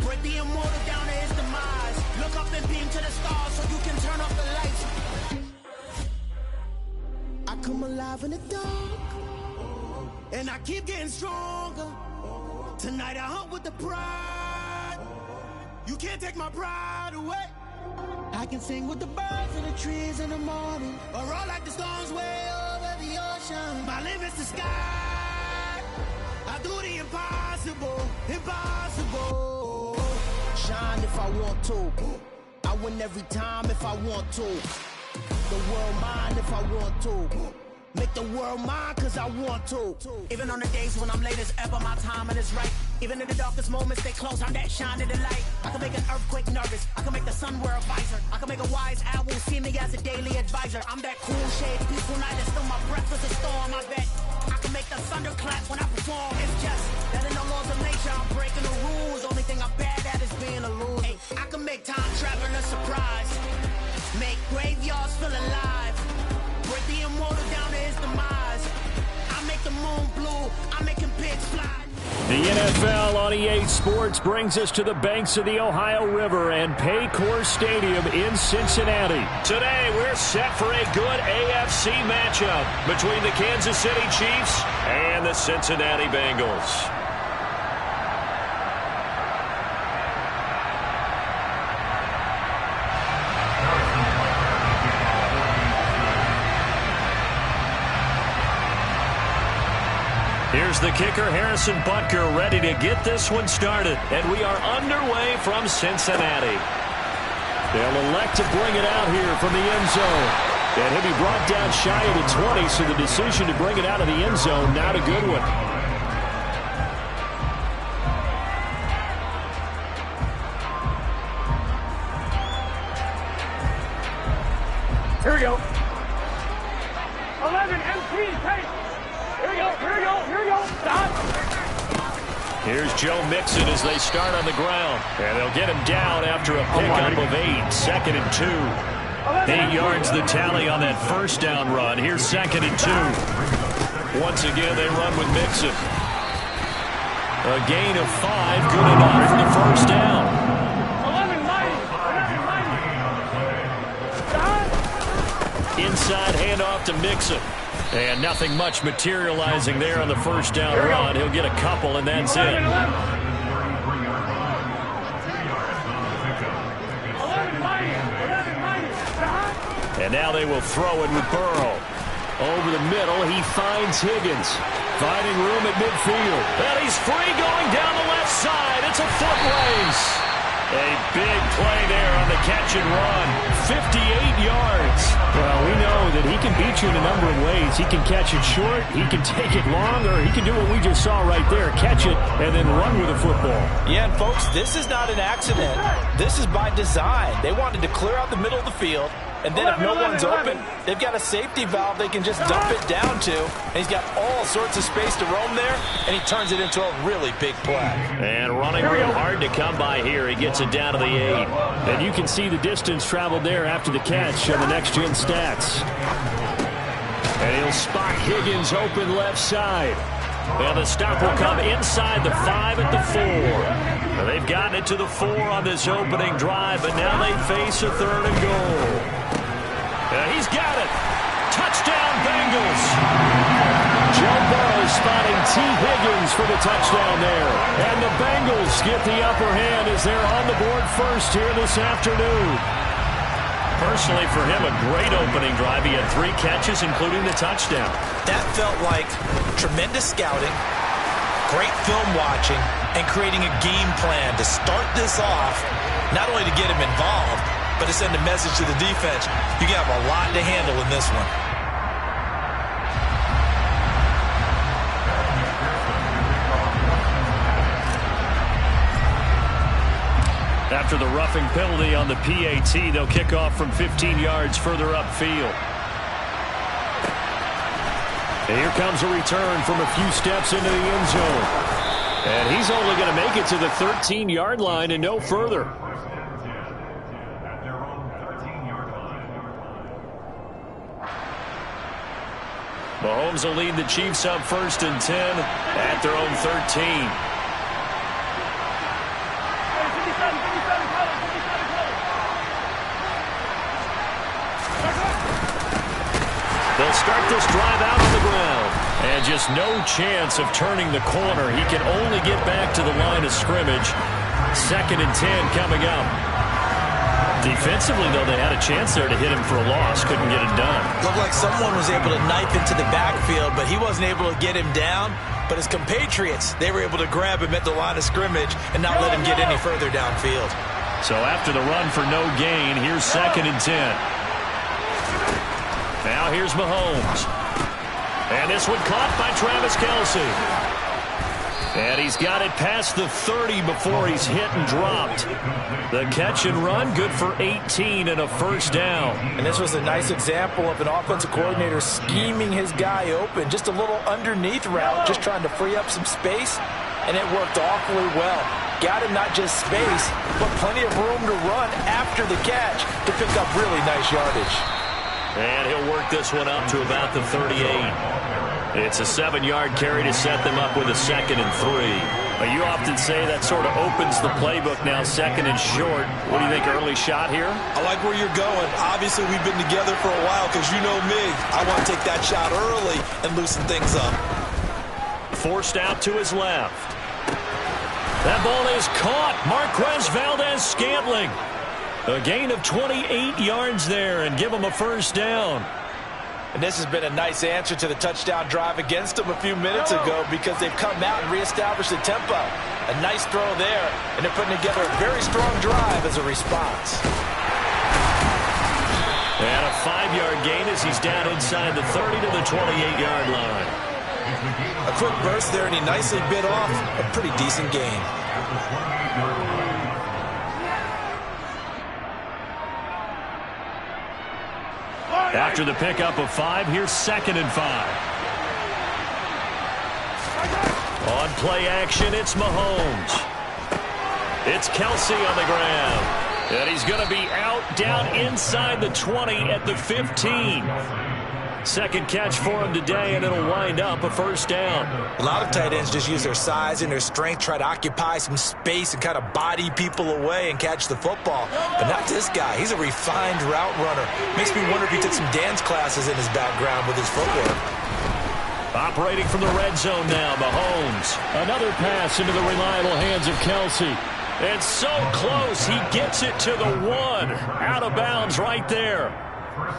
break the immortal down to his demise. Look up and beam to the stars so you can turn off the lights. I come alive in the dark, and I keep getting stronger. Tonight I hunt with the pride. You can't take my pride away. I can sing with the birds and the trees in the morning, or roll like the storms way over the ocean. My limit's the sky. I do the impossible, impossible. Shine if I want to. I win every time if I want to. The world mine if I want to. Make the world mine cause I want to. Even on the days when I'm late as ever, my timing is right. Even in the darkest moments, stay close, I'm that shining the light. I can make an earthquake nervous, I can make the sun wear a visor. I can make a wise owl see me as a daily advisor. I'm that cool shade, peaceful night, and still my breath is a storm. I bet I can make the thunder clap when I perform. It's just that in the laws of nature, I'm breaking the rules. Only thing I'm bad at is being a loser. Hey, I can make time traveling a surprise, make graveyards feel alive, break the immortal down to his demise. I make the moon blue, I make him pigs fly. The NFL on EA Sports brings us to the banks of the Ohio River and Paycor Stadium in Cincinnati. Today, we're set for a good AFC matchup between the Kansas City Chiefs and the Cincinnati Bengals. Here's the kicker, Harrison Butker, ready to get this one started. And we are underway from Cincinnati. They'll elect to bring it out here from the end zone. And he'll be brought down shy of the 20, so the decision to bring it out of the end zone, not a good one. Here we go. 11 MT pace. Here we go, here we go, here we go. Stop. Here's Joe Mixon as they start on the ground. And they'll get him down after a pickup of 8. 2nd and 2. 8 yards the tally on that first down run. Here's 2nd and 2. Once again, they run with Mixon. A gain of 5, good enough for the first down. 11 mighty. Stop. Inside handoff to Mixon. And nothing much materializing there on the first down run. He'll get a couple, and that's it. And now they will throw it with Burrow. Over the middle, he finds Higgins. Finding room at midfield. And he's free going down the left side. It's a foot race. A big play there on the catch and run. 58 yards. Well, we know that he can beat you in a number of ways. He can catch it short, he can take it long, or he can do what we just saw right there, catch it and then run with the football. Yeah, and folks, this is not an accident. This is by design. They wanted to clear out the middle of the field, and then if no one's open, they've got a safety valve they can just dump it down to. And he's got all sorts of space to roam there, and he turns it into a really big play. And running real hard to come by here. He gets it down to the 8. And you can see the distance traveled there after the catch on the next-gen stats. And he'll spot Higgins open left side. And the stop will come inside the 5 at the 4. Well, they've gotten it to the 4 on this opening drive, but now they face a 3rd and goal. He's got it. Touchdown, Bengals. Joe Burrow spotting T. Higgins for the touchdown there. And the Bengals get the upper hand as they're on the board first here this afternoon. Personally, for him, a great opening drive. He had 3 catches, including the touchdown. That felt like tremendous scouting, Great film watching and creating a game plan to start this off, not only to get him involved, but to send a message to the defense. You have a lot to handle in this one. After the roughing penalty on the PAT, they'll kick off from 15 yards further upfield. And here comes a return from a few steps into the end zone. And he's only going to make it to the 13-yard line and no further. Mahomes will lead the Chiefs up 1st and 10 at their own 13. They'll start this drive out on the ground. And just no chance of turning the corner. He can only get back to the line of scrimmage. 2nd and 10 coming up. Defensively, though, they had a chance there to hit him for a loss. Couldn't get it done. Looked like someone was able to knife into the backfield, but he wasn't able to get him down. But his compatriots, they were able to grab him at the line of scrimmage and not let him get any further downfield. So after the run for no gain, here's 2nd and 10. Now here's Mahomes. And this one caught by Travis Kelce. And he's got it past the 30 before he's hit and dropped. The catch and run, good for 18 and a 1st down. And this was a nice example of an offensive coordinator scheming his guy open. Just a little underneath route, just trying to free up some space. And it worked awfully well. Got him not just space, but plenty of room to run after the catch to pick up really nice yardage. And he'll work this one up to about the 38. It's a 7-yard carry to set them up with a 2nd and 3. But you often say that sort of opens the playbook now, 2nd and short. What do you think, early shot here? I like where you're going. Obviously, we've been together for a while because you know me. I want to take that shot early and loosen things up. Forced out to his left. That ball is caught. Marquez Valdez-Scantling. A gain of 28 yards there and give him a 1st down. And this has been a nice answer to the touchdown drive against them a few minutes ago because they've come out and reestablished the tempo. A nice throw there, and they're putting together a very strong drive as a response. And a 5-yard gain as he's down inside the 30 to the 28-yard line. A quick burst there, and he nicely bit off a pretty decent gain. After the pickup of 5, here's 2nd and 5. On play action, it's Mahomes. It's Kelce on the ground. And he's going to be out down inside the 20 at the 15. Second catch for him today, and it'll wind up a 1st down. A lot of tight ends just use their size and their strength, try to occupy some space and kind of body people away and catch the football. But not this guy. He's a refined route runner. Makes me wonder if he took some dance classes in his background with his footwork. Operating from the red zone now, Mahomes. Another pass into the reliable hands of Kelce. And so close, he gets it to the 1. Out of bounds right there.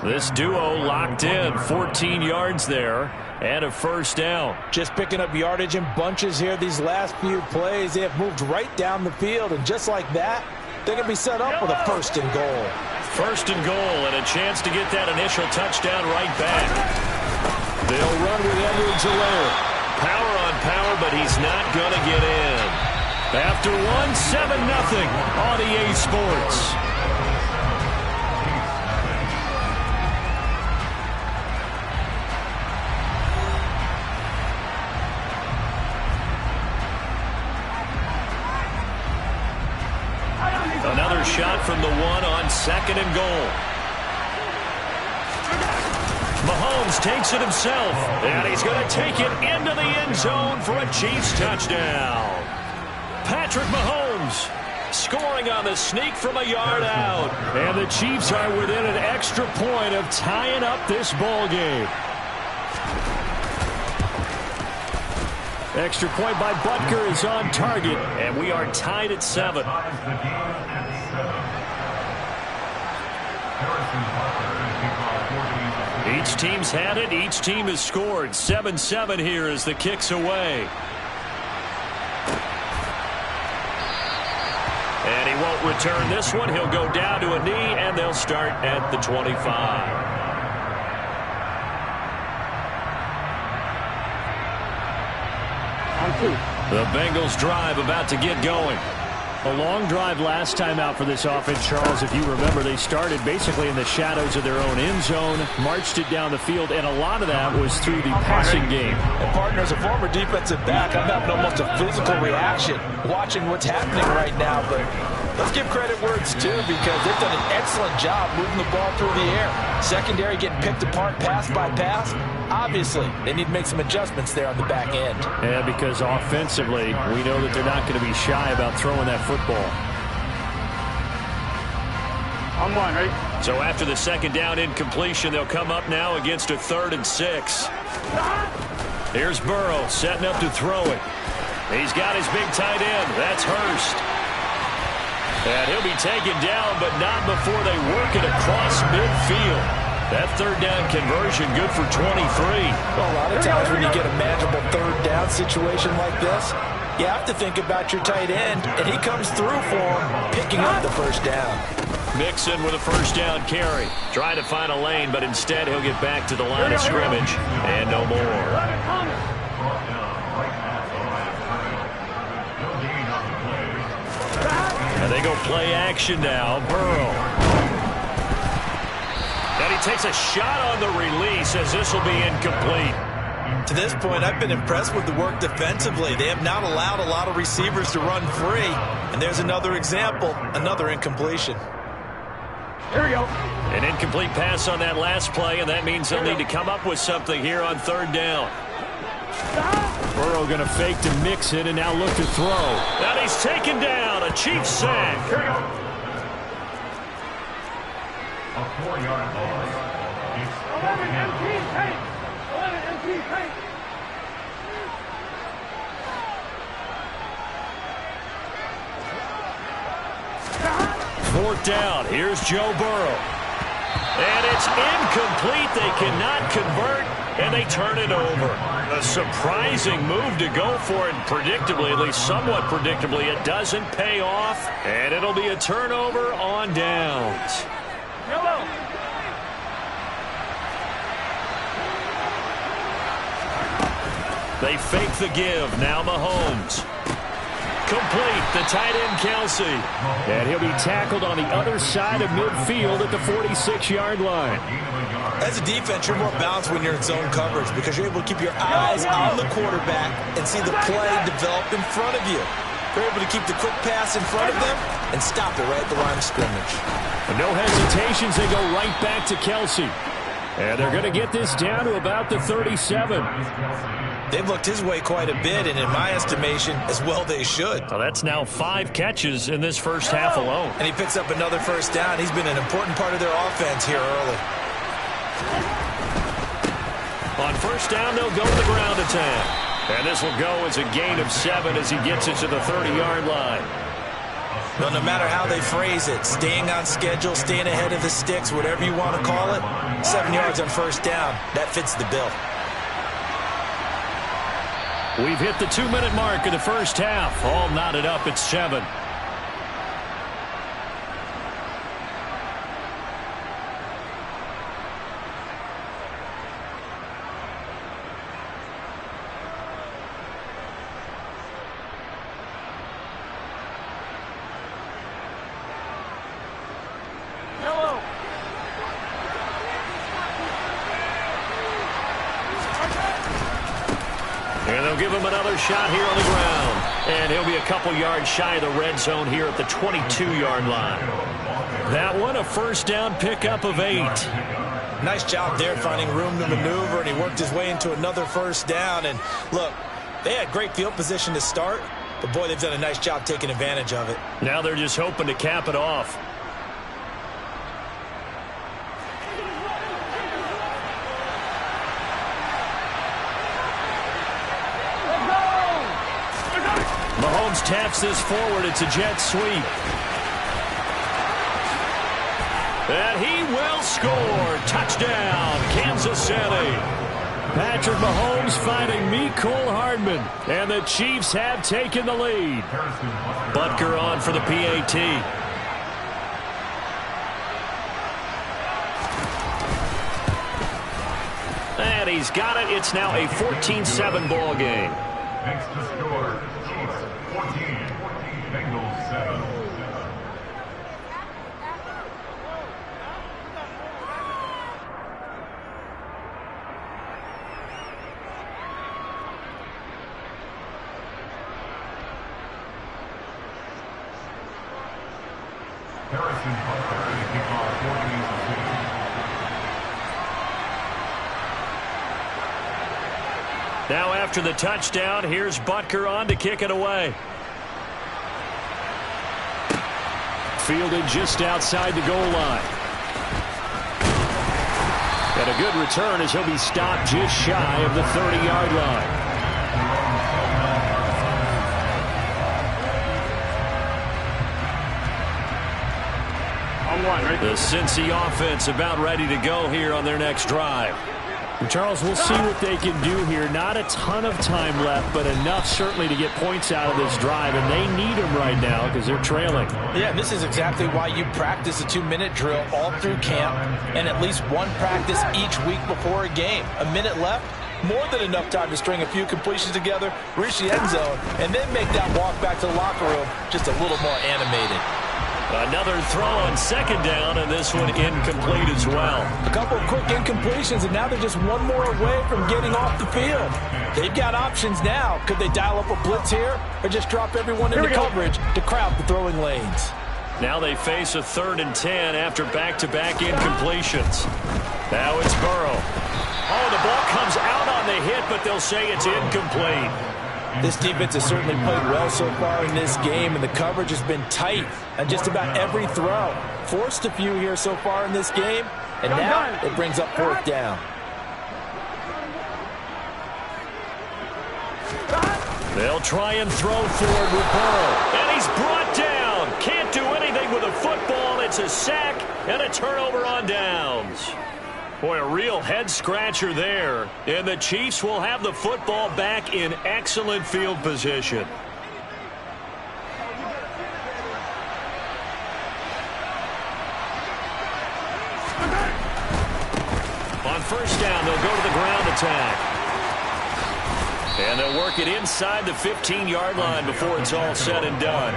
This duo locked in, 14 yards there, and a 1st down. Just picking up yardage in bunches here these last few plays. They have moved right down the field, and just like that, they're going to be set up with a 1st and goal. 1st and goal, and a chance to get that initial touchdown right back. They'll run with Edwards-Helaire. Power on power, but he's not going to get in. After 7-0 on EA Sports. Another shot from the 1 on 2nd and goal. Mahomes takes it himself, and he's going to take it into the end zone for a Chiefs touchdown. Patrick Mahomes scoring on the sneak from a yard out. And the Chiefs are within an extra point of tying up this ball game. Extra point by Butker is on target, and we are tied at 7. Each team's had it. Each team has scored. 7-7 here as the kick's away. return this one. He'll go down to a knee, and they'll start at the 25. The Bengals drive about to get going. A long drive last time out for this offense, Charles. If you remember, they started basically in the shadows of their own end zone, marched it down the field, and a lot of that was through the passing game. And partner, as a former defensive back, I'm having almost a physical reaction watching what's happening right now. But let's give credit where it's due, because they've done an excellent job moving the ball through the air. Secondary getting picked apart pass by pass. Obviously, they need to make some adjustments there on the back end. Yeah, because offensively, we know that they're not going to be shy about throwing that football. On one, right? So after the second down incompletion, they'll come up now against a 3rd and 6. Here's Burrow setting up to throw it. He's got his big tight end. That's Hurst. And he'll be taken down, but not before they work it across midfield. That 3rd down conversion good for 23. Well, a lot of times when you get a manageable 3rd down situation like this, you have to think about your tight end, and he comes through for him, picking up the 1st down. Mixon with a 1st down carry. Trying to find a lane, but instead he'll get back to the line of scrimmage. And no more. And they go play action now. Burrow. And he takes a shot on the release, as this will be incomplete. To this point, I've been impressed with the work defensively. They have not allowed a lot of receivers to run free. And there's another example, another incompletion. Here we go. An incomplete pass on that last play, and that means they'll need to come up with something here on 3rd down. Burrow going to fake to Mixon and now look to throw. And he's taken down. A Chiefs sack. Here we go. A 4-yard loss. It's 11 MT tank. 11 MT tank. Fourth down. Here's Joe Burrow. And it's incomplete. They cannot convert, and they turn it over. A surprising move to go for it. Predictably, at least somewhat predictably, it doesn't pay off, and it'll be a turnover on downs. Yellow. They fake the give. Now Mahomes. Complete. The tight end, Kelsey. And he'll be tackled on the other side of midfield at the 46-yard line. As a defense, you're more balanced when you're in zone coverage because you're able to keep your eyes on the quarterback and see the play develop in front of you. You're able to keep the quick pass in front of them and stop it right at the line of scrimmage. And no hesitations. They go right back to Kelsey. And they're going to get this down to about the 37. They've looked his way quite a bit, and in my estimation, as well they should. Well, that's now 5 catches in this first half alone. And he picks up another first down. He's been an important part of their offense here early. On first down, they'll go to the ground attack. And this will go as a gain of 7 as he gets it to the 30-yard line. Well, no matter how they phrase it, staying on schedule, staying ahead of the sticks, whatever you want to call it, 7 yards on first down, that fits the bill. We've hit the 2-minute mark of the first half. All knotted up at 7. And they'll give him another shot here on the ground. And he'll be a couple yards shy of the red zone here at the 22-yard line. That one, a first down pickup of 8. Nice job there finding room to maneuver, and he worked his way into another first down. And look, they had great field position to start, but boy, they've done a nice job taking advantage of it. Now they're just hoping to cap it off. Mahomes taps this forward. It's a jet sweep. And he will score. Touchdown, Kansas City. Patrick Mahomes finding Mecole Hardman. And the Chiefs have taken the lead. Butker on for the PAT. And he's got it. It's now a 14-7 ball game. Next to score, Chiefs 14, Bengals 7. Harrison Butker to kick off for Kansas City. Now after the touchdown, here's Butker on to kick it away. Fielded just outside the goal line. And a good return as he'll be stopped just shy of the 30-yard line. The Cincy offense about ready to go here on their next drive. And Charles, we'll see what they can do here. Not a ton of time left, but enough certainly to get points out of this drive, and they need them right now because they're trailing. Yeah, this is exactly why you practice a 2-minute drill all through camp and at least one practice each week before a game. A minute left, more than enough time to string a few completions together, reach the end zone, and then make that walk back to the locker room just a little more animated. Another throw on second down, and this one incomplete as well. A couple of quick incompletions, and now they're just one more away from getting off the field. They've got options now. Could they dial up a blitz here or just drop everyone into coverage to crowd the throwing lanes? Now they face a 3rd and 10 after back-to-back incompletions. Now it's Burrow. Oh, the ball comes out on the hit, but they'll say it's incomplete. This defense has certainly played well so far in this game, and the coverage has been tight on just about every throw. Forced a few here so far in this game, and now it brings up 4th down. They'll try and throw forward with Burrow. And he's brought down. Can't do anything with a football. It's a sack and a turnover on downs. Boy, a real head-scratcher there. And the Chiefs will have the football back in excellent field position. On 1st down, they'll go to the ground attack. And they'll work it inside the 15-yard line before it's all said and done.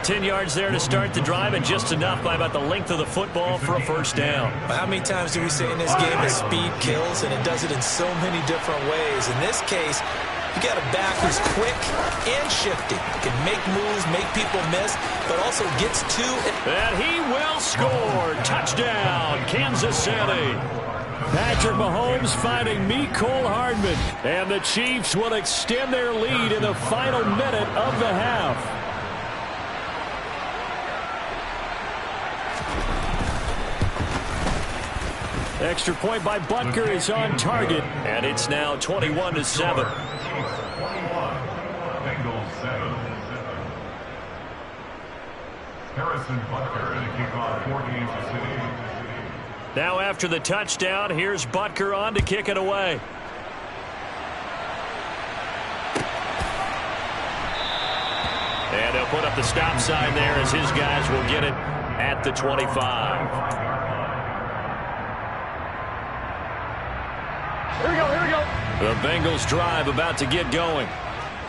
10 yards there to start the drive, and just enough by about the length of the football for a 1st down. How many times do we say in this game that speed kills, and it does it in so many different ways? In this case, you got a back who's quick and shifty, can make moves, make people miss, but also gets to it. And he will score. Touchdown, Kansas City. Patrick Mahomes finding Mecole Hardman. And the Chiefs will extend their lead in the final minute of the half. Extra point by Butker is on target. And it's now 21-7. Chiefs 21, Bengals 7. Harrison Butker to kick off for Kansas City. Now after the touchdown, here's Butker on to kick it away. And they'll put up the stop sign there as his guys will get it at the 25. Here we go, here we go. The Bengals drive about to get going.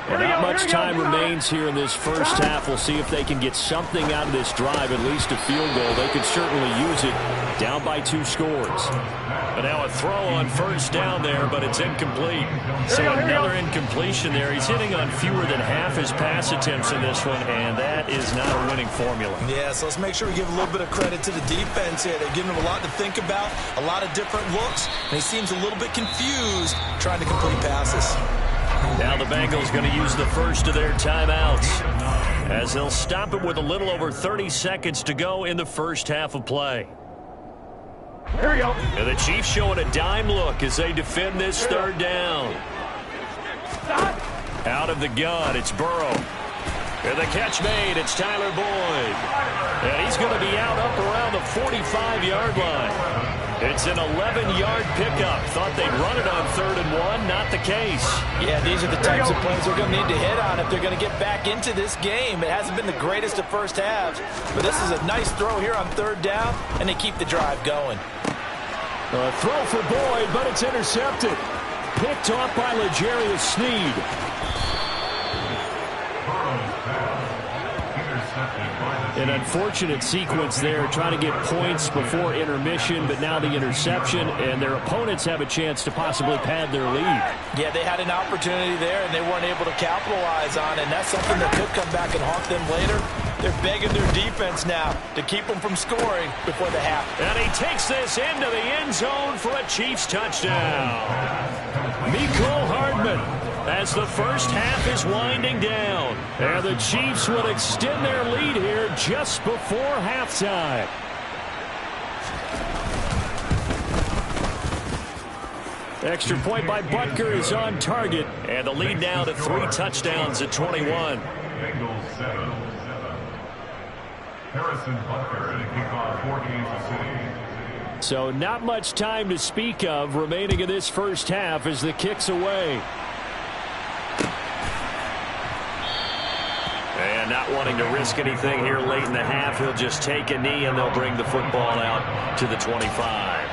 And not much time remains here in this first half. We'll see if they can get something out of this drive, at least a field goal. They could certainly use it. Down by 2 scores. But now a throw on 1st down there, but it's incomplete. So another incompletion there. He's hitting on fewer than half his pass attempts in this one, and that is not a winning formula. Yeah, so let's make sure we give a little bit of credit to the defense here. They're giving him a lot to think about, a lot of different looks, and he seems a little bit confused trying to complete passes. Now the Bengals going to use the first of their timeouts as they'll stop it with a little over 30 seconds to go in the first half of play. Here we go. And the Chiefs showing a dime look as they defend this 3rd down. Out of the gun, it's Burrow. And the catch made, it's Tyler Boyd. And he's going to be out up around the 45-yard line. It's an 11-yard pickup. Thought they'd run it on 3rd and 1. Not the case. Yeah, these are the types of plays they're going to need to hit on if they're going to get back into this game. It hasn't been the greatest of first halves, but this is a nice throw here on 3rd down, and they keep the drive going. A throw for Boyd, but it's intercepted. Picked off by L'Jarius Sneed. An unfortunate sequence there, trying to get points before intermission, but now the interception, and their opponents have a chance to possibly pad their lead. Yeah, they had an opportunity there, and they weren't able to capitalize on it, and that's something that could come back and haunt them later. They're begging their defense now to keep them from scoring before the half. And he takes this into the end zone for a Chiefs touchdown. Mecole Hardman, as the first half is winding down. And the Chiefs would extend their lead here just before halftime. Extra point by Butker is on target. And the lead now to 3 touchdowns at 21. Bengals 7. Harrison Butker in a kickoff for Kansas City. So not much time to speak of remaining in this first half as the kick's away. And not wanting to risk anything here late in the half, he'll just take a knee and they'll bring the football out to the 25.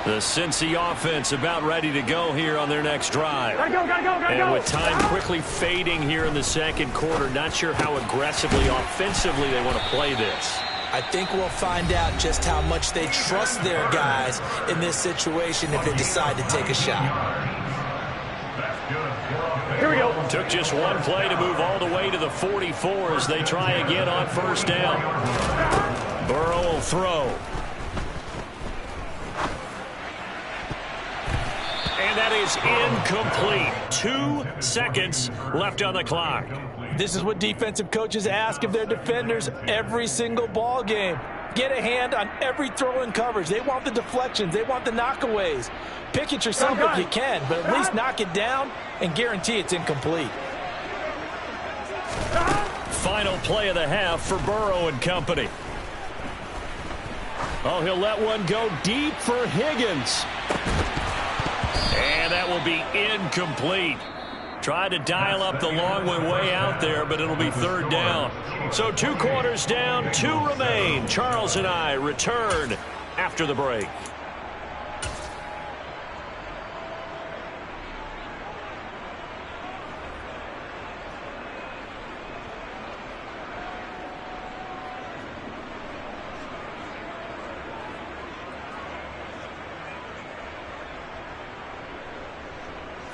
The Cincy offense about ready to go here on their next drive. Gotta go. And with time quickly fading here in the second quarter, not sure how aggressively, offensively they want to play this. I think we'll find out just how much they trust their guys in this situation if they decide to take a shot. Here we go. Took just one play to move all the way to the 44 as they try again on first down. Burrow will throw. And that is incomplete. 2 seconds left on the clock. This is what defensive coaches ask of their defenders every single ball game. Get a hand on every throw in coverage. They want the deflections. They want the knockaways. Pick it yourself if you can, but at least knock it down and guarantee it's incomplete. Final play of the half for Burrow and company. Oh, he'll let one go deep for Higgins. And that will be incomplete. Tried to dial up the long way out there, but it'll be third down. So 2 quarters down, 2 remain. Charles and I return after the break.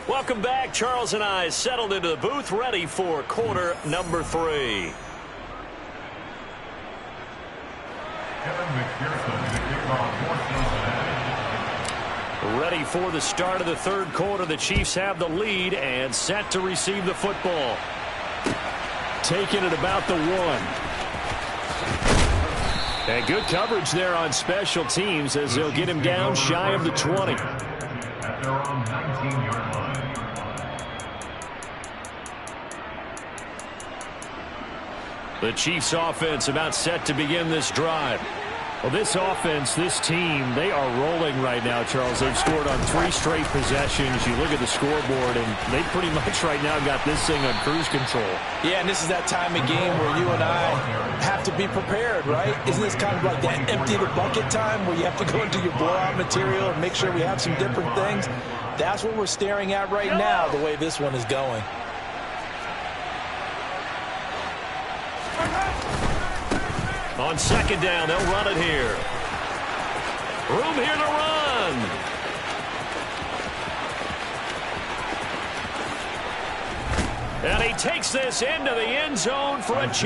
Welcome back. Charles and I settled into the booth, ready for quarter number 3. Ready for the start of the third quarter. The Chiefs have the lead and set to receive the football. Taking it about the 1. And good coverage there on special teams as they'll get him down shy of the 20. At their own 19-yard line. The Chiefs offense about set to begin this drive. Well, this offense, this team, they are rolling right now, Charles. They've scored on 3 straight possessions. You look at the scoreboard, and they pretty much right now got this thing on cruise control. Yeah, and this is that time of game where you and I have to be prepared, right? Isn't this kind of like that empty the bucket time where you have to go into your blowout material and make sure we have some different things? That's what we're staring at right now, the way this one is going. On second down, they'll run it here. Room here to run. And he takes this into the end zone for a Chiefs.